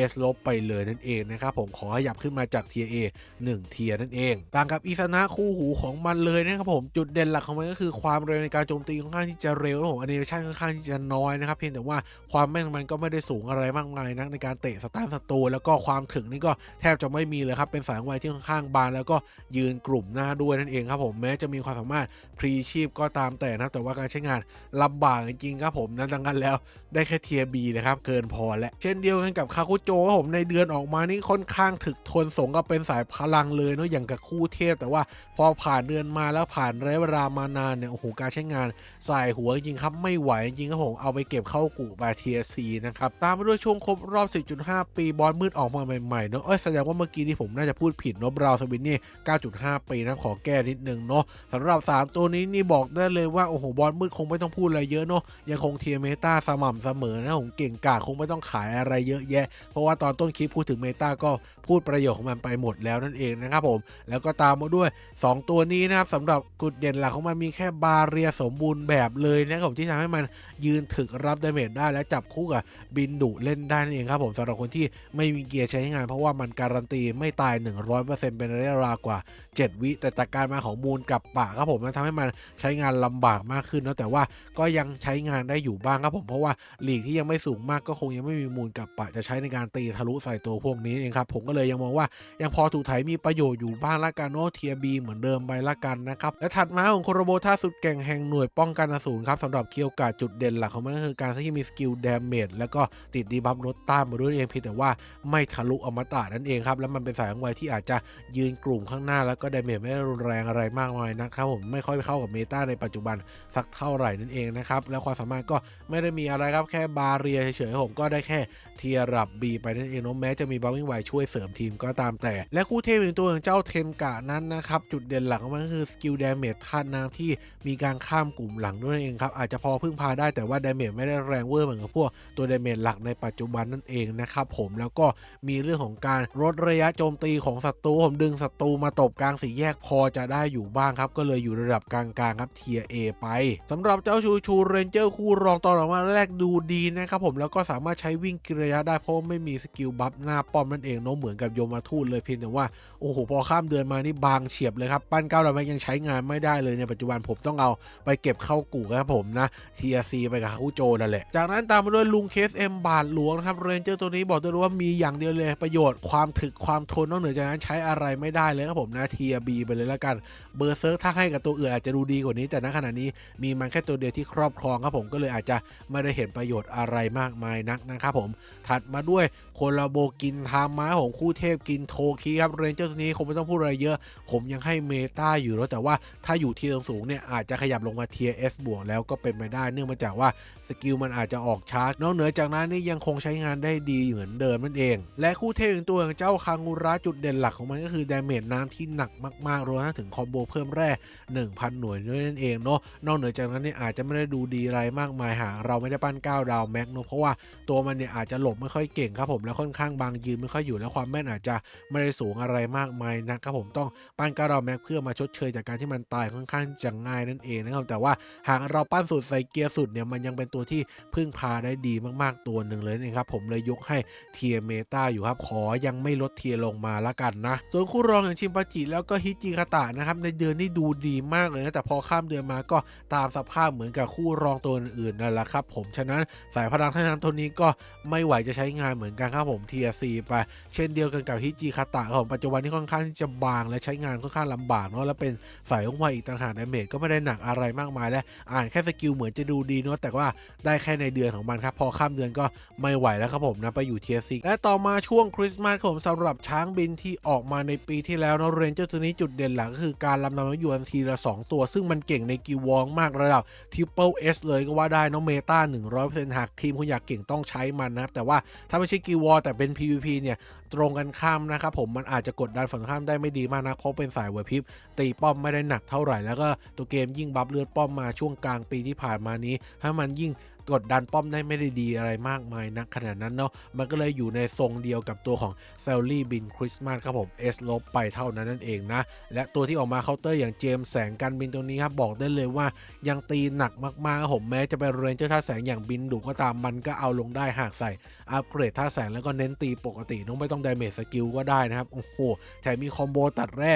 [SPEAKER 1] S ลบไปเลยนั่นเองนะครับผมขอขยับขึ้นมาจากเทียร์ A 1 เทียร์นั่นเองต่างกับอิซานะคู่หูของมันเลยนะครับผมจุดเด่นหลักของมันก็คือความเร็วในการโจมตีค่อนข้างที่จะเร็วผมแอนิเมชันค่อนข้างที่จะน้อยนะครับเพียงแต่ว่าความแม่นมันก็ไม่ได้สูงอะไรมากมายนักในการเตะสตาร์ศัตรูแล้วก็ความถึงนี่ก็แทบจะไม่มีเลยครับเป็นสายไวที่ค่อนข้างบานแล้วก็ยืนกลุ่มหน้าด้วยนั่นเองครับผมแม้จะมีความสามารถพรีชีพก็ตามแต่นะแต่ว่าการใช้งานลำบากจริงๆครับผมนั้นดังนั้นแล้วได้แค่เทียร์ B นะครับเกินพอและเช่นเดียวกันกับคาคุโจครับผมในเดือนออกมานี่ค่อนข้างถึกทนสงกับเป็นสายพลังเลยเนาะอย่างกับคู่เทพแต่ว่าพอผ่านเดือนมาแล้วผ่านระยะเวลามานานเนี่ยโอ้โหการใช้งานใส่หัวจริงครับไม่ไหวจริงครับผมเอาไปเก็บเข้ากู่บาเทียซีนะครับตามมาด้วยช่วงครบรอบ 10.5 ปีบอลมืดออกมาใหม่ๆเนาะแสดงว่าเมื่อกี้ที่ผมน่าจะพูดผิดเนาะบราวน์สวินนี่ 9.5 ปีนะขอแก้นิดนึงเนาะสำหรับ3ตัวนี้นี่บอกได้เลยว่าโอ้โหบอลมืดคงไม่ต้องพูดอะไรเยอะเนาะยังคงเทียร์เมตาสม่ำเสมอนะผมเก่งกาจคงไม่ต้องขายอะไรเยอะแยะเพราะว่าตอนต้นคลิปพูดถึงเมตาก็พูดประโยชน์ของมันไปหมดแล้วนั่นเองนะครับผมแล้วก็ตามมาด้วย2ตัวนี้นะครับสำหรับจุดเด่นหลักของมันมีแค่บาเรียสมบูรณ์แบบเลยนะครับผมที่ทำให้มันยืนถึกรับดาเมจได้และจับคู่กับบินดุเล่นได้นั่นเองครับผมสำหรับคนที่ไม่มีเกียร์ใช้งานเพราะว่ามันการันตีไม่ตาย 100% เป็นระยะเวลากว่า7 วิแต่จากการมาของมูลกับป่าครับผมมันทำให้มันใช้งานลำบากมากขึ้นนะแต่ว่าก็ยังใช้งานได้อยู่บ้างครับผมเพราะว่าลีกที่ยังไม่สูงมากก็คงยังไม่มีมูลกับป่าจะใช้ในการตีทะลุใส่ตัวพวกนี้เองครับผมก็เลยยังมองว่ายังพอถูกไถมีประโยชน์อยู่บ้างละกันเนาะเทียบีเหมือนเดิมไปละกันนะครับและถัดมาของโคโรโบท่าสุดเก่งแห่งหน่วยป้องกันอสูรครับสำหรับเคียวกาจุดเด่นหลักของมันก็คือการที่มีสกิลดาเมจแล้วก็ติดดีบัฟลดต้านมาด้วยเองเพียงแต่ว่าไม่ทะลุอมตะนั่นเองครับแล้วมันเป็นสายของไวที่อาจจะยืนกลุ่มข้างหน้าแล้วก็ดาเมจไม่รุนแรงอะไรมากมายนะครับผมไม่ค่อยไปเข้ากับเมตาในปัจจุบันสักเท่าไหร่นั่นเองนะครับแล้วความสามารถก็ไม่ได้มีอะไรครับแค่บาเรียเฉยๆผมก็ได้แค่เทียร์ระดับ B ไปนั่นเองแม้จะมีบัฟวิ่งไวช่วยเสริมทีมก็ตามแต่และคู่เทพอีกตัวอย่างเจ้าเทนกะนั้นนะครับจุดเด่นหลักของมันก็คือสกิลดาเมจธาตุน้ำที่มีการข้ามกลุ่มหลังด้วยเองครับอาจจะพอพึ่งพาได้แต่ว่าดาเมจไม่ได้แรงเวอร์เหมือนกับพวกตัวดาเมจหลักในปัจจุบันนั่นเองนะครับผมแล้วก็มีเรื่องของการลดระยะโจมตีของศัตรูผมดึงศัตรูมาตบกลางสี่แยกพอจะได้อยู่บ้างครับก็เลยอยู่ระดับกลางๆครับเทียร์ A ไปสำหรับเจ้าชูเรนเจอร์คู่รองตอนออกมาแรกดูดีนะครับผมแล้วก็สามารถใช้วิ่งกินระยะได้เพราะไม่มีสกิลบัฟหน้าป้อมนั่นเองเนาะเหมือนกับโยมาทูตเลยเพียงแต่ว่าโอ้โหพอข้ามเดือนมานี่บางเฉียบเลยครับปั้น9 ดาวแม็กยังใช้งานไม่ได้เลยในปัจจุบันผมต้องเอาไปเก็บเข้ากู่ครับผมนะ TRC ไปกับคูโจนั่นแหละจากนั้นตามมาด้วยลุงเคสเอ็มบาทหลวงนะครับเรนเจอร์ตัวนี้บอกได้เลยว่ามีอย่างเดียวเลยประโยชน์ความถึกความทนนอกเหนือจากนั้นใช้อะไรไม่ได้เลยครับผมนะ TRB ไปเลยแล้วกันเบอร์เซิร์กถ้าให้กับตัวอื่นอาจจะดูดีกว่านี้แต่ณขณะนี้มีมันแค่ตัว เดียวที่ครอบครองครับผมก็เลยอาจจะไม่ได้เห็นประโยชน์อะไรมากมายนักนะครับผมถัดมาด้วยโคลาโบกินทาม้าของคู่เทพกินโทคิครับเรนเจอร์ตัวนี้คงไม่ต้องพูดอะไรเยอะผมยังให้เมตาอยู่แล้วแต่ว่าถ้าอยู่เทียร์สูงเนี่ยอาจจะขยับลงมาเทียร์ S บวกแล้วก็เป็นไปได้เนื่องมาจากว่าสกิลมันอาจจะออกช้านอกเหนือจากนั้นนี่ยังคงใช้งานได้ดีเหมือนเดิมนั่นเองและคู่เทพอีกตัวอย่างเจ้าคางูระจุดเด่นหลักของมันก็คือดาเมจน้ำที่หนักมากๆรวมถึงคอมโบเพิ่มแร่ 1,000 หน่วยด้วยนั่นเองเนาะนอกเหนือจากนั้นเนี่ยอาจจะไม่ได้ดูดีอะไรมากมายหากเราไม่ได้ปั้น9ดาวแม็กเนาะเพราะว่าตัวมันเนี่ยอาจจะหลบไม่ค่อยเก่งครับผมแล้วค่อนข้างบางยืนไม่ค่อยอยู่แล้วความแม่นอาจจะไม่ได้สูงอะไรมากมายนะครับผมต้องปั้น9ดาวแม็กเพื่อมาชดเชยจากการที่มันตายค่อนข้างจะง่ายนั่นเองนะครับแต่ว่าหากเราปั้นสุดใส่เกียร์สุดเนี่ยมันยังเป็นตัวที่พึ่งพาได้ดีมากๆตัวหนึ่งเลยนะครับผมเลยยกให้เทียเมตาอยู่ครับขอยังไม่ลดเทียลงมาละกันนะส่วนคู่รองอย่างชิมปาจิแล้วก็ฮิจิคาตะนะครับในเดือนนี้ดูดีมากเลยนะแต่พอข้ามเดือนมาก็ตามสภาพเหมือนกับคู่รองตัวอื่นๆนั่นแหละครับผมฉะนั้นสายพลังท่าน้ำตัวนี้ก็ไม่ไหวจะใช้งานเหมือนกันครับผมเทียร์ซีไปเช่นเดียวกันกับฮิจิคาตะของปัจจุบันที่ค่อนข้างที่จะบางและใช้งานค่อนข้างลำบากเนาะและเป็นสายของไวอีกต่างหากดาเมจก็ไม่ได้หนักอะไรมากมายและอ่านแค่สกิลเหมือนจะดูดีเนาะแต่ว่าได้แค่ในเดือนของมันครับพอข้ามเดือนก็ไม่ไหวแล้วครับผมนะไปอยู่เทียร์ซีและต่อมาช่วงคริสต์มาสผมสำหรับช้างบินที่ออกมาในปีที่แล้วเนาะเรนเจอร์ตัวนี้จุดเด่นหลักก็คือการลำนำยวนทีละ2ตัวซึ่งมันเก่งในกิลวองมากระดับ Triple S เลยก็ว่าได้เนาะเมตา 100% หากทีมคุณอยากเก่งต้องใช้มันนะครับแต่ว่าถ้าไม่ใช่กิลวอร์แต่เป็น PVP เนี่ยตรงกันข้ามนะครับผมมันอาจจะกดดันฝั่งข้ามได้ไม่ดีมากนะเพราะเป็นสายไหวพริบตีป้อมไม่ได้หนักเท่าไหร่แล้วก็ตัวเกมยิ่งบัฟเลือดป้อมมาช่วงกลางปีที่ผ่านมานี้ถ้ามันยิ่งกดดันป้อมได้ไม่ได้ดีอะไรมากมายนักขนาดนั้นเนาะมันก็เลยอยู่ในทรงเดียวกับตัวของเซลลี่บินคริสต์มาสครับผม S ลบไปเท่านั้นนั่นเองนะและตัวที่ออกมาเคาน์เตอร์อย่างเจมส์แสงกันบินตัวนี้ครับบอกได้เลยว่ายังตีหนักมากๆครับผมแม้จะเป็นเรนเจอร์ท่าแสงอย่างบินดุก็ตามมันก็เอาลงได้หากใส่อัปเกรดท่าแสงแล้วก็เน้นตีปกติน้องไม่ต้องดาเมจสกิลก็ได้นะครับโอ้โหแถมมีคอมโบตัดแร่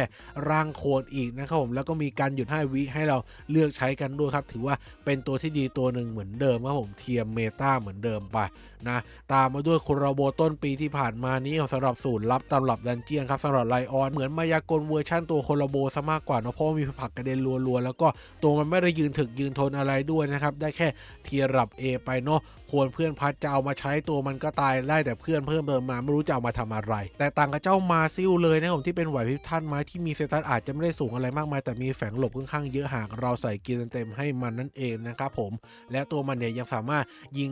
[SPEAKER 1] ร่างโคนอีกนะครับผมแล้วก็มีการหยุด5 วิให้เราเลือกใช้กันด้วยครับถือว่าเป็นตัวที่ดีตัวหนึ่งเหมือนเดิมครับผมเทียมเมตาเหมือนเดิมไปนะตามมาด้วยคุราโบต้นปีที่ผ่านมานี้สำหรับสูตรลับตำรับดันเจียนครับสำหรับไลออนเหมือนมายากลเวอร์ชั่นตัวคุราโบซะมากกว่าเนาะเพราะมีผักกระเด็นรัวๆแล้วก็ตัวมันไม่ได้ยืนถึกยืนทนอะไรด้วยนะครับได้แค่เทียรับ A ไปเนาะควรเพื่อนพัดจะเอามาใช้ตัวมันก็ตายได้แต่เพื่อนเพิ่มเติมมาไม่รู้จะเอามาทำอะไรแต่ต่างกับเจ้ามาซิลเลยนะผมที่เป็นไหวพริบท่านไม้ที่มีเซตัสอาจจะไม่ได้สูงอะไรมากมายแต่มีแฝงหลบค่อนข้างเยอะหากเราใส่เกียร์เต็มให้มันนั่นเองนะครับผมและตัวมันเนี่ยยังสามารถยิง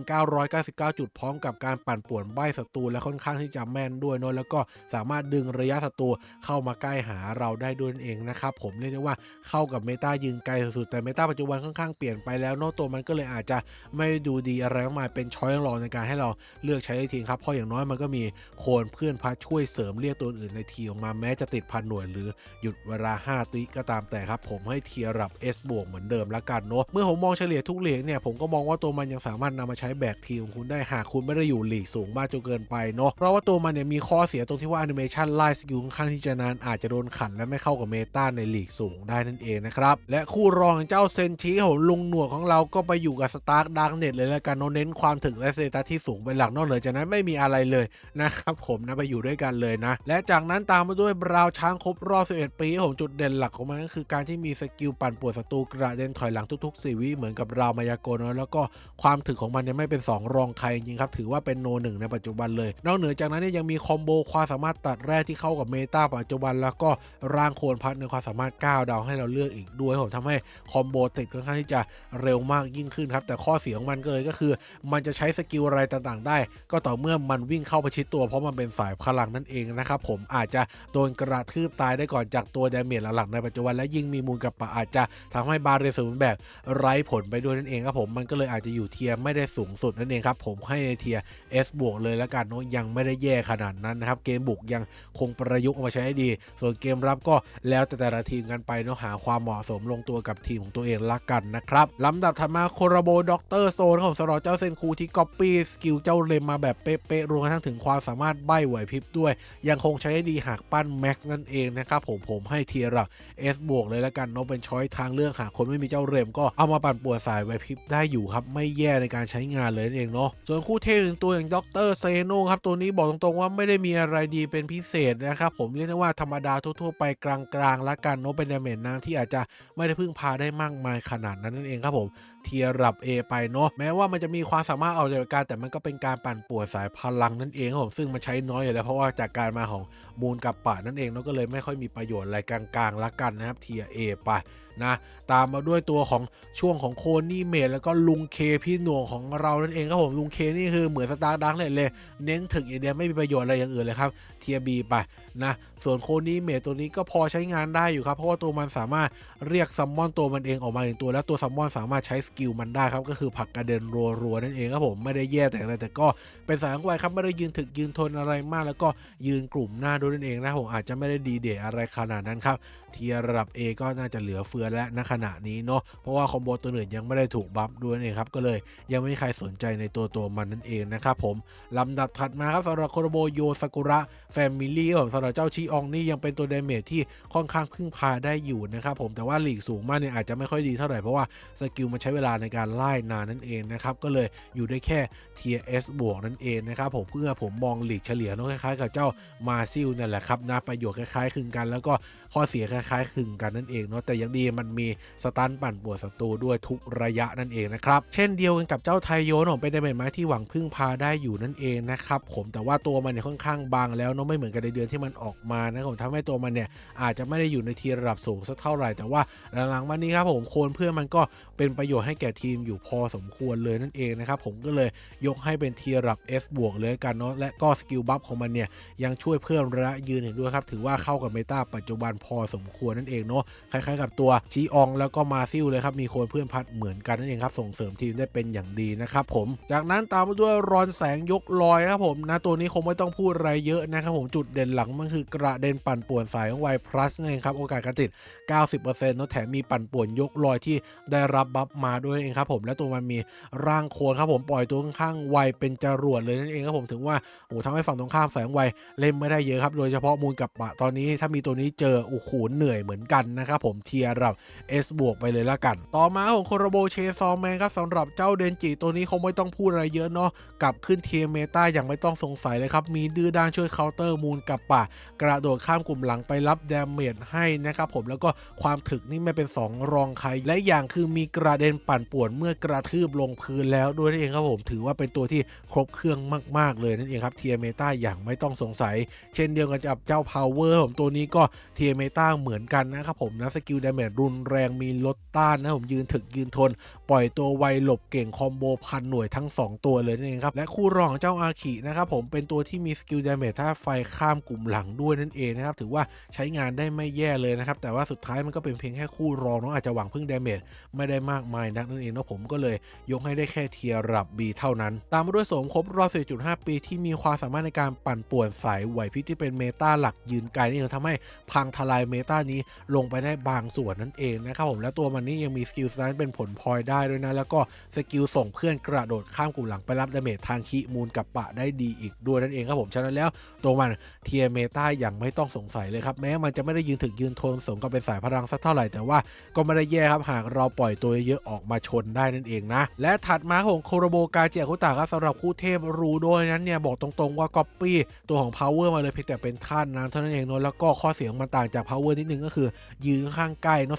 [SPEAKER 1] 999จุดพร้อมกับการปั่นป่วนใบ้ศัตรูและค่อนข้างที่จะแม่นด้วยเนาะแล้วก็สามารถดึงระยะศัตรูเข้ามาใกล้หาเราได้ด้วยนั่นเองนะครับผมเรียกได้ว่าเข้ากับเมตายิงไกลสุดๆแต่เมตาปัจจุบันค่อนข้างเปลี่ยนไปแล้วเนาะตัวมันก็เลยอาจจะไม่ดูดีอะไรมากมายเป็นช้อยรองในการให้เราเลือกใช้ในทีมครับเพราะอย่างน้อยมันก็มีโคนเพื่อนพัดช่วยเสริมเรียกตัวอื่นในทีมออกมาแม้จะติดพันหน่วยหรือหยุดเวลา5 ติก็ตามแต่ครับผมให้เทียร์รับ S บวกเหมือนเดิมละกันเนาะเมื่อผมมองเฉลี่ยทุกเหรียญเนี่ยผมก็มองว่าตัวมันยังสามารถนำมาใช้แบกทีมของคุณได้หากคุณไม่ได้อยู่หลีกสูงมากจนเกินไปเนาะเพราะว่าตัวมันเนี่ยมีข้อเสียตรงที่ว่าแอนิเมชันไล่สกิลค่อนข้างที่จะนานอาจจะโดนขัดและไม่เข้ากับเมตาในหลีกสูงได้นั่นเองนะครับและคู่รองเจ้าเซนชิของลุงหนวดของเราก็ไปอยู่กับสตาร์คดาร์กเน็ตเลยละกันเน้นความถึงและเซตัสที่สูงเป็นหลักนอกเหนือจากนั้นไม่มีอะไรเลยนะครับผมนะไปอยู่ด้วยกันเลยนะและจากนั้นตามมาด้วยบราวช้างครบรอบ11 ปีผมจุดเด่นหลักของมันก็คือการที่มีสกิลปั่นป่วนศัตรูกระเด็นถอยหลังทุกๆ4 วิเหมือนกับราวมายากลแล้วก็ความถึกของมันเนี่ยไม่เป็น2รองใครจริงครับถือว่าเป็นโน1ในปัจจุบันเลยนอกเหนือจากนั้นเนี่ยยังมีคอมโบความสามารถตัดแร่ที่เข้ากับเมตาปัจจุบันแล้วก็ร่างโคนพัดในความสามารถ9 ดาวให้เราเลือกอีกด้วยผมทำให้คอมโบติดค่อนข้างที่จะเร็วมากยิ่งขึ้นครับแต่ข้อเสียของมันเลยก็คือมันจะใช้สกิลอะไรต่างๆได้ก็ต่อเมื่อมันวิ่งเข้าประชิดตัวเพราะมันเป็นสายพลังนั่นเองนะครับผมอาจจะโดนกระทืบตายได้ก่อนจากตัวดาเมจหลักๆในปัจจุบันและยิ่งมีมูลกับปะอาจจะทำให้บาเรสูนแบบไร้ผลไปด้วยนั่นเองครับผมมันก็เลยอาจจะอยู่เทียร์ไม่ได้สูงสุดนั่นเองครับผมให้เทียร์ S บวกเลยแล้วกันเนาะยังไม่ได้แย่ขนาดนั้นนะครับเกมบุกยังคงประยุกต์เอามาใช้ให้ดีส่วนเกมรับก็แล้วแต่ละทีมกันไปเนาะหาความเหมาะสมลงตัวกับทีมของตัวเองละกันนะครับลำดับถัดมาโคราโบด็อกเตอร์โซนของสำหรับเจ้าเซน เป็นคู่ที่ก๊อปปี้สกิลเจ้าเรมมาแบบเป๊ะๆรวมทั้งถึงความสามารถใบ้ไหวพริบด้วยยังคงใช้ได้ดีหากปั้นแม็กนั่นเองนะครับผมให้เทียร์ระดับ S บวกเลยแล้วกันเนาะเป็นช้อยทางเลือกหากคนไม่มีเจ้าเรมก็เอามาปั่นป่วนสายไหวพริบได้อยู่ครับไม่แย่ในการใช้งานเลยนั่นเองเนาะส่วนคู่เทพหนึ่งตัวอย่างด็อกเตอร์เซโนครับตัวนี้บอกตรงๆว่าไม่ได้มีอะไรดีเป็นพิเศษนะครับผมเรียกได้ว่าธรรมดาทั่วๆไปกลางๆละกันเนาะเป็นดาเมจน้ำที่อาจจะไม่ได้พึ่งพาได้มากมายขนาดนั้นนั่นเองครับผมเทียร์ระดับ A ไปเนาะแม้ว่ามันจะมีความสามารถเอาจากการแต่มันก็เป็นการปั่นป่วนสายพลังนั่นเองครับผมซึ่งมันใช้น้อยอยู่แล้วเพราะว่าจากการมาของมูลกับป่านั่นเองเนาะก็เลยไม่ค่อยมีประโยชน์อะไรกลางๆละกันนะครับเทียร์ A ไปนะตามมาด้วยตัวของช่วงของโคนี่เมดแล้วก็ลุงเคพี่หน่วงของเรานั่นเองครับผมลุงเคนี่คือเหมือนสตาร์ดังเลยเน้นถึงอย่างเดียวไม่มีประโยชน์อะไรอย่างอื่นเลยครับเทียร์ B ไปนะส่วนโคนี่เมดตัวนี้ก็พอใช้งานได้อยู่ครับเพราะว่าตัวมันสามารถเรียกซัมมอนตัวมันเองออกมา1ตัวแล้วตัวซัมมอนสามารถใช้สกิลมันได้ครับก็คือผลักกระเด็นรัวๆนั่นเองครับผมไม่ได้แย่แต่ก็เป็นสายของไวครับไม่ได้ยืนถึกยืนทนอะไรมากแล้วก็ยืนกลุ่มหน้าด้วยนั่นเองนะผมอาจจะไม่ได้ดีเดอะไรขนาดนั้นครับเทียร์ระดับ A ก็น่าจะเหลือเฟือและณขณะนี้เนาะเพราะว่าคอมโบตัวอื่นยังไม่ได้ถูกบัฟด้วยนั่นเองครับก็เลยยังไม่มีใครสนใจในตัวมันนั่นเองนะครับผมลำดับถัดมาครับสำหรับโคโรโบโยซากุระแฟมิลี่ของสำหรับเจ้าชิอองนี่ยังเป็นตัวดาเมจที่ค่อนข้างพึ่งพาได้อยู่นะครับผมแต่ว่าหลีกสูงมากเนี่ยอาจจะไม่ค่อยดีเท่าไหร่เพราะว่าสกิลมันใช้เวลาในการไล่นานนั่นเองนะครับก็เลยอยู่ได้แค่เทียร์ S บวกนั่นเองนะครับผมเพื่อผมมองหลีกเฉลี่ยคล้ายๆกับเจ้ามาซิลนั่นแหละครับนะประโยชน์คล้ายๆคลึงกันแล้วก็ข้อเสียคล้ายๆคลึงกันนั่นเองเนาะแต่ยังดีมันมีสตันปั่นป่วนศัตรูด้วยทุกระยะนั่นเองนะครับเช่นเดียวกันกับเจ้าไทโยนเป็นดาเมจไม้ที่หวังพึ่งพาได้อยู่นั่นเองนะครับผมแต่ว่าตัวมันเนี่ยค่อนข้างบางแล้วเนาะไม่เหมือนกันในเดือนที่มันออกมานะผมทำให้ตัวมันเนี่ยอาจจะไม่ได้อยู่ในทีระดับสูงสักเท่าไหร่แต่ว่าหลังๆมานี้ครับผมโคนเพื่อนมันก็เป็นประโยชน์ให้แก่ทีมอยู่พอสมควรเลยนั่นเองนะครับผมก็เลยยกให้เป็นทีระดับ S บวกเลยกันเนาะและก็สกิลบัฟของมันเนี่ยยังช่วยเพิ่มระยะยืนเห็นด้วยครับถือว่าเข้ากับเมตาปัจจุบันพอสมควรนั่นเองเนาะคล้ายๆกับตัวชีอองแล้วก็มาซิลเลยครับมีโคนเพื่อนพัดเหมือนกันนั่นเองครับส่งเสริมทีมได้เป็นอย่างดีนะครับผมจากนั้นตามมาด้วยรอนแสงยกลอยครับผมนะตัวนี้คงไม่ต้องพูดอะไรเยอะนะครับผมจุดเด่นหลังมันคือกระเด็นปั่นป่วนสายของไวพลัสนั่นเองครับโอกาสการติด 90% เนาะแถมมีปั่นป่วนยกลอยที่ได้รับบัฟมาด้วยเองครับผมและตัวมันมีร่างโคนครับผมปล่อยตัวข้างๆไวเป็นจรวดเลยนั่นเองครับผมถึงว่าโอ้ทำให้ฝั่งตรงข้ามแสงไวเล่นไม่ได้เยอะครับโดยเฉพาะมูลกับปะตอนนี้ถ้ามีตัวนี้เจอโอ้โหเหนื่อยเหมือนกันนะครับผมเทียร์ระดับ S บวกไปเลยละกันต่อมาของโคโรโบเชซอแมนครับสำหรับเจ้าเดนจิตัวนี้คงไม่ต้องพูดอะไรเยอะเนาะกลับขึ้นเทียร์เมตาอย่างไม่ต้องสงสัยเลยครับมีดื้อด้านช่วยเคาน์เตอร์มูลกับปะกระโดดข้ามกลุ่มหลังไปรับดาเมจให้นะครับผมแล้วก็ความถึกนี่ไม่เป็น2รองใครและอย่างคือมีกระเด็นปั่นป่วนเมื่อกระทืบลงพื้นแล้วด้วยนั่นเองครับผมถือว่าเป็นตัวที่ครบเครื่องมากๆเลยนั่นเองครับเทียร์เมตาอย่างไม่ต้องสงสัยเช่นเดียวกันกับเจ้า Power ผมตัวนี้ก็เทียร์เมตาเหมือนกันนะครับผมนะสกิลดาเมจรุนแรงมีลดต้านนะผมยืนถึกยืนทนปล่อยตัวไวหลบเก่งคอมโบพันหน่วยทั้ง2ตัวเลยนั่นเองครับและคู่รองของเจ้าอาคินะครับผมเป็นตัวที่มีสกิลดาเมจถ้าไฟข้ามกลุ่มหลังด้วยนั่นเองนะครับถือว่าใช้งานได้ไม่แย่เลยนะครับแต่ว่าสุดท้ายมันก็เป็นเพียงแค่คู่รองเนาะอาจจะหวังพึ่งดาเมจไม่ได้มากมายนักนั่นเองเนาะผมก็เลยยกให้ได้แค่เทียร์ระดับ B เท่านั้นตามมาด้วยสมครบรอบ 4.5 ปีที่มีความสามารถในการปั่นป่วนสายไหวพริบที่เป็นเมตาหลักยืนไกลนี่ทำให้พังทลายเมตานี้ลงไปได้บางส่วนนั่นเองนะครับผมและตัวมันนี่ยังมีสกิลสไลด์เป็นผลพลอยได้ด้วยนะแล้วก็สกิลส่งเพื่อนกระโดดข้ามกลุ่มหลังไปรับดาเมจทางคีมูลกับปะได้ดีอีกด้วยนั่นเองครับผมฉะนั้นแล้วตัวมันเทียร์เมตาอย่างไม่ต้องสงสัยเลยครับแม้มันจะไม่ได้ยืนถึงยืนทนสมกับเป็นสายพลังสักเท่าไหร่แต่ว่าก็ไม่ได้แย่ครับหากเราปล่อยตัวเยอะออกมาชนได้นั่นเองนะและถัดมาของโคโรโบกาเจียคุตะครับสำหรับคู่เทพรูโดยนั้นเนี่ยบอกตรงๆว่าก๊อปปี้ตัวของ Power มาเลยเพียงแต่เป็นท่าน้ำเท่านั้นเองเนาะแล้วก็ข้อเสียงมันต่างจาก Power นิดนึงก็คือยืนข้างใกล้เนาะ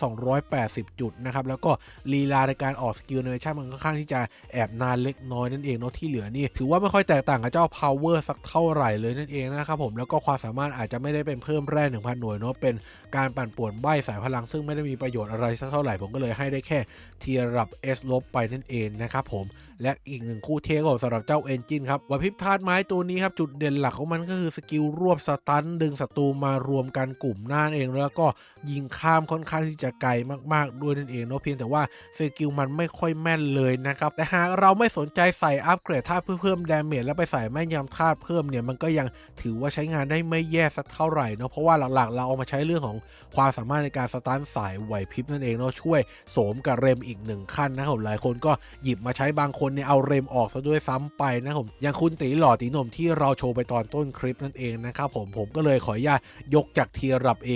[SPEAKER 1] 280 จุดนะครับแล้วก็ลีลาในการออกสกิลเนชั่นมันค่อนข้างที่จะแอบนานเล็กน้อยนั่นเองเนาะที่เหลือนี่ถือว่าไม่ค่อยแตกต่างกับเจ้า Power สักเท่าไหร่เลยนั่นเองนะครับผมแล้วก็ความสามารถอาจจะไม่ได้เป็นเพิ่มแร่ 1,000 หน่วยเนาะเป็นการปั่นป่วนใบ้สายพลังซึ่งไม่ได้มีประโยชน์อะไรสักเท่าไหร่ผมก็เลยให้ได้แค่เทียร์ระดับ S ลบไปนั่นเองนะครับผมและอีกหนึ่งคู่เทของสำหรับเจ้าเอนจินครับไหวพริบธาตุไม้ตัวนี้ครับจุดเด่นหลักของมันก็คือสกิลรวบสตันดึงศัตรูมารวมกันกลุ่มหน้าเองแล้วก็ยิงข้ามค่อนข้างที่จะไกลมากๆด้วยนั่นเองเนาะเพียงแต่ว่าสกิลมันไม่ค่อยแม่นเลยนะครับแต่หากเราไม่สนใจใส่อัปเกรดธาตุเพื่อเพิ่มดาเมจแล้วไปใส่แม่นยำธาตุเพิ่มเนี่ยมันก็ยังถือว่าใช้งานได้ไม่แย่สักเท่าไหร่เนาะเพราะว่าหลักๆเราเอามาใช้เรื่องของความสามารถในการสตันสายไหวพริบนั่นเองเนาะช่วยโสมกับเรมอีก1ขั้นนะครับหลายคนก็หยิบมาใช้บางคน คนเนี่ยเอาเรมออกซะด้วยซ้ำไปนะผมอย่างคุณตีหล่อตีหนุ่มที่เราโชว์ไปตอนต้นคลิปนั่นเองนะครับผมก็เลยขออนุญาตยกจากเทียร์ระดับ A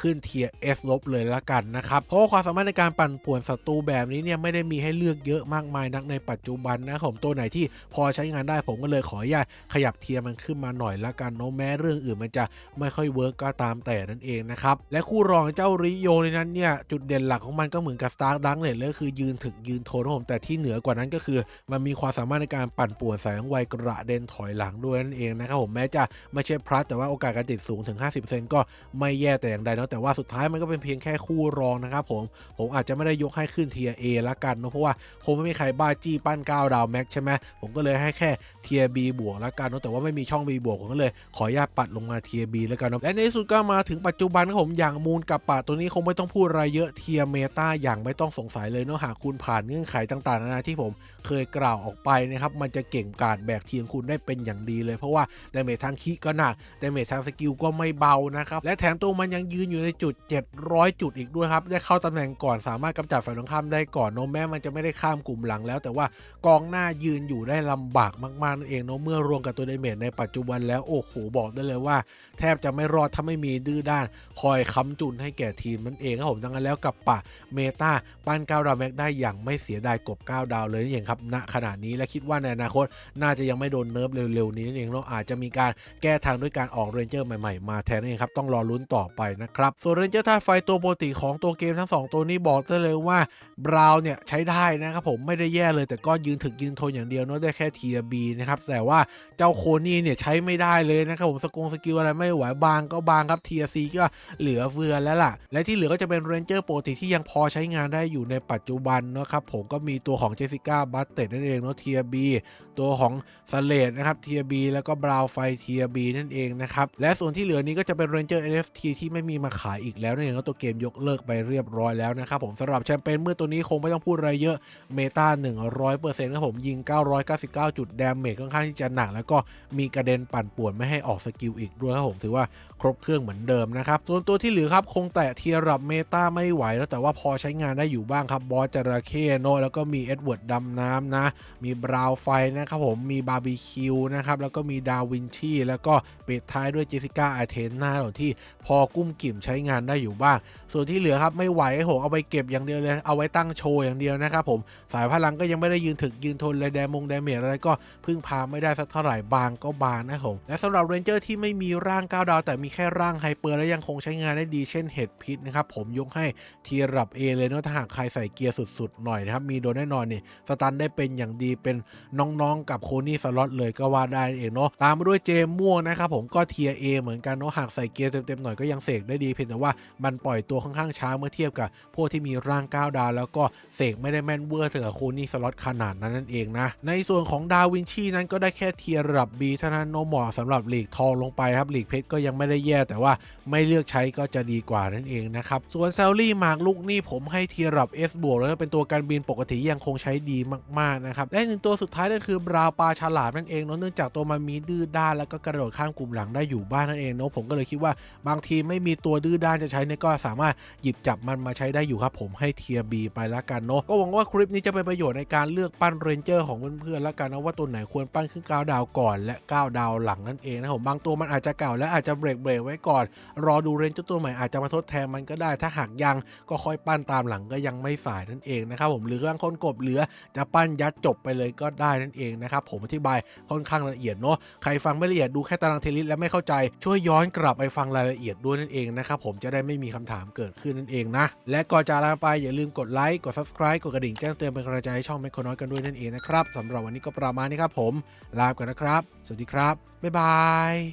[SPEAKER 1] ขึ้นเทียร์ S ลบเลยละกันนะครับเพราะความสามารถในการปั่นป่วนศัตรูแบบนี้เนี่ยไม่ได้มีให้เลือกเยอะมากมายนักในปัจจุบันนะผมตัวไหนที่พอใช้งานได้ผมก็เลยขออนุญาตขยับเทียร์มันขึ้นมาหน่อยละกันเนาะแม้เรื่องอื่นมันจะไม่ค่อยเวิร์กก็ตามแต่นั่นเองนะครับและคู่รองเจ้าริโยในนั้นเนี่ยจุดเด่นหลักของมันก็เหมือนกับสตาร์ดังเลยเลยคือยืนถึกยืนทนผมแต่ที่เหนือกว่านั้นก็คือมันมีความสามารถในการปั่นป่วนแสงไวกระเด็นถอยหลังด้วยนั่นเองนะครับผมแม้จะไม่ใช่พลัสแต่ว่าโอกาสการติดสูงถึง 50% ก็ไม่แย่แต่อย่างใดเนาะแต่ว่าสุดท้ายมันก็เป็นเพียงแค่คู่รองนะครับผมอาจจะไม่ได้ยกให้ขึ้นเทียร์ A ละกันเนาะเพราะว่าคงไม่มีใครบ้าจี้ปั้น9ดาวแม็กใช่ไหมผมก็เลยให้แค่เทียร์ B บวกละกันเนาะแต่ว่าไม่มีช่อง B บวกผมก็เลยขออนุญาตปัดลงมาเทียร์ B แล้วกันเนาะและในที่สุดก็มาถึงปัจจุบันครับผมอย่างมูลกับปะตัวนี้คงไม่ต้องพูดอะไรเยอะเทียร์เมตาอย่างไม่ต้องสงสัยเลยเนาะหากคุณผ่านเงื่อนไขต่างๆนานาที่ผมเคยกล่าวออกไปนะครับมันจะเก่งกาจแบกทีมคุณได้เป็นอย่างดีเลยเพราะว่าดาเมจทางคีก็หนักดาเมจทางสกิลก็ไม่เบานะครับและแถมตัวมันยังยืนอยู่ในจุด700จุดอีกด้วยครับได้เข้าตำแหน่งก่อนสามารถกำจัดฝ่ายตรงข้ามได้ก่อนเนาะแม้มันจะไม่ได้ข้ามกลุ่มหลังแล้วแต่ว่ากองหน้ายืนอยู่ได้ลำบากมากๆนั่นเองเนาะเมื่อรวมกับตัวดาเมจในปัจจุบันแล้วโอ้โหบอกได้เลยว่าแทบจะไม่รอดถ้าไม่มีดื้อด้านคอยค้ำจุนให้แก่ทีมนั่นเองครับผมดังนั้นแล้วกับปะเมตาปั้น9ดาวแม็กได้อย่างไม่เสียดายกบ9ดาวเลยนั่นเองครับณขณะนี้และคิดว่าในอนาคตน่าจะยังไม่โดนเนิร์ฟเร็วๆนี้นั่นเองเนาะอาจจะมีการแก้ทางด้วยการออกเรนเจอร์ใหม่ๆมาแทนนั่นเองครับต้องรอลุ้นต่อไปนะครับส่วนเรนเจอร์ธาตุไฟตัวปกติของตัวเกมทั้ง2ตัวนี้บอกได้เลยว่าบราวน์เนี่ยใช้ได้นะครับผมไม่ได้แย่เลยแต่ก็ยืนถึกยืนทนอย่างเดียวเนาะได้แค่เทียร์ B นะครับแต่ว่าเจ้าโคนี่เนี่ยใช้ไม่ได้เลยนะครับผมสกิลอะไรไม่ไหวบางก็บางครับเทียร์ C ก็เหลือเฟือแล้วล่ะและที่เหลือก็จะเป็นเรนเจอร์ปกติที่ยังพอใช้งานได้อยู่ในปัจจุบันนะครับผมก็มีตัวของเจสสิก้าบัตเต็ดนั่นเองเนาะเทียร์ B ตัวของสเลดนะครับเทียร์ B แล้วก็บราวน์ไฟเทียร์ B นั่นเองนะครับและส่วนที่เหลือนี้ก็จะเป็นเรนเจอร์ NFT ที่ไม่มีมาขายอีกแล้วนั่นเองแล้วตัวเกมยกเลิกไปเรียบร้อยแล้วนะครับผมสำหรับแชมเปญเมื่อตัวนี้คงไม่ต้องพูดอะไรเยอะเมตา 100% ครับผมยิง999จุดดาเมจค่อนข้างที่จะหนักแล้วก็มีกระเด็นปั่นป่วนไม่ให้ออกสกิลอีกด้วยครับผมถือว่าครบเครื่องเหมือนเดิมนะครับส่วนตัวที่เหลือครับคงแตะเทียร์ระดับเมตาไม่ไหวแล้วแต่ว่าพอใช้งานได้อยู่บ้างครับบอสจระเข้โนแล้วก็มีเอ็ดเวิร์ดดำน้ำนะมีบราวน์ไฟนะครับผมมีบาร์บีคิวนะครับแล้วก็มีดาวินชีแล้วก็ปิดท้ายด้วยเจสสิก้าอาเทนาที่พอกุ้มกิ่มใช้งานได้อยู่บ้างส่วนที่เหลือครับไม่ไหวผมเอาไปเก็บอย่างเดียวเลยเอาไว้ตั้งโชว์อย่างเดียวนะครับผมสายพลังก็ยังไม่ได้ยืนถึกยืนทนเลยแดมงแดเมจอะไรก็พึ่งพาไม่ได้สักเท่าไหร่บางก็บางนะผมและสำหรับเรนเจอร์ที่ไม่มีร่าง9ดาวแต่มีแค่ร่างไฮเปอร์และยังคงใช้งานได้ดีเช่นเห็ดพิษนะครับผมยกให้เทียร์ระดับ A เลยเนาะถ้าหากใครใส่เกียร์สุดๆหน่อยนะครับมีโดนแน่นอนนี่สตันได้เป็นอย่างดีเป็นน้องๆกับโคนี่สล็อตเลยก็ว่าได้เองเนาะตามมาด้วยเจมม่วงนะครับผมก็เทียร์ A เหมือนกันเนาะหากใส่เกียร์เต็มๆหน่อยก็ยังเสกได้ดีเพียงแต่ว่ามันปล่อยตัวค่อนข้างช้าเมื่อเทียบกับพวกที่มีร่าง9ดาวแล้วก็เสกไม่ได้แม่นเวอร์ถึงกับโคนี่สล็อตขนาดนั้นนั่นเองนะในส่วนของดาวินชีนั้นก็ได้แค่เทียร์ระดับ B เท่านั้นโนเหมาะสำหรับลีกทองลงไปครับลีกเพชรก็ยังไม่ได้แย่แต่ว่าไม่เลือกใช้ก็จะดีกว่านั่นเองนะครับส่วนแซลลี่หมากลุกนี่ผมให้เทียร์ระดับ S บวกแล้วเป็นตัวการบินปกติยังคงใช้ดีมากๆนะครับและหนึ่งตัวสุดท้ายนั่นคือบราวปลาฉลามนั่นเองเนาะเนื่องจากตัวมันมีดื้อด้านแล้วก็กระโดดข้ามกลุ่มหลังได้อยู่บ้านนั่นเองเนาะผมก็เลยคิดว่าบางทีไม่มีตัวดื้อด้านจะใช้เนี่ยก็สามารถหยิบจับมันมาใช้ได้อยู่ครับผมให้เทียร์ B ไปละกันเนาะก็หวังว่าคลิปนี้จะเป็นประโยชน์ในการเลือกปั้นเรนเจอร์ของเพื่อนๆละกันนะว่าตัวไหนควรปั้นขึ้น9ดาวก่อนและ9ดาวหลังนั่นเองนะผมบางตัวมันอาจจะเก่าและอาจจะเบรกไว้ก่อนรอดูเรนเจอร์ตัวใหม่อาจจะมาทดแทนมันก็ได้ถ้าหากยังก็ค่อยปั้นตามหลังก็ยังไม่สายนั่นเองนะครับผมหรือบางคนกบเหลือจะปั้นยัดจบไปเลยก็ได้นั่นเองนะครับผมอธิบายค่อนข้างละเอียดเนาะใครฟังไม่ละเอียดดูแค่ตารางเทลิสและไม่เข้าใจช่วยย้อนกลับไปฟังรายละเอียดด้วยนั่นเองนะครับผมจะได้ไม่มีคำถามเกิดขึ้นนั่นเองนะและก่อนจะลาไปอย่าลืมกดไลค์กด Subscribe กดกระดิ่งแจ้งเตือนเป็นกำลังใจให้ช่องแมคโครน้อยกันด้วยนั่นเองนะครับสำหรับวันนี้ก็ประมาณนี้ครับผมลาไปก่อนนะครับสวัสดีครับบ๊ายบาย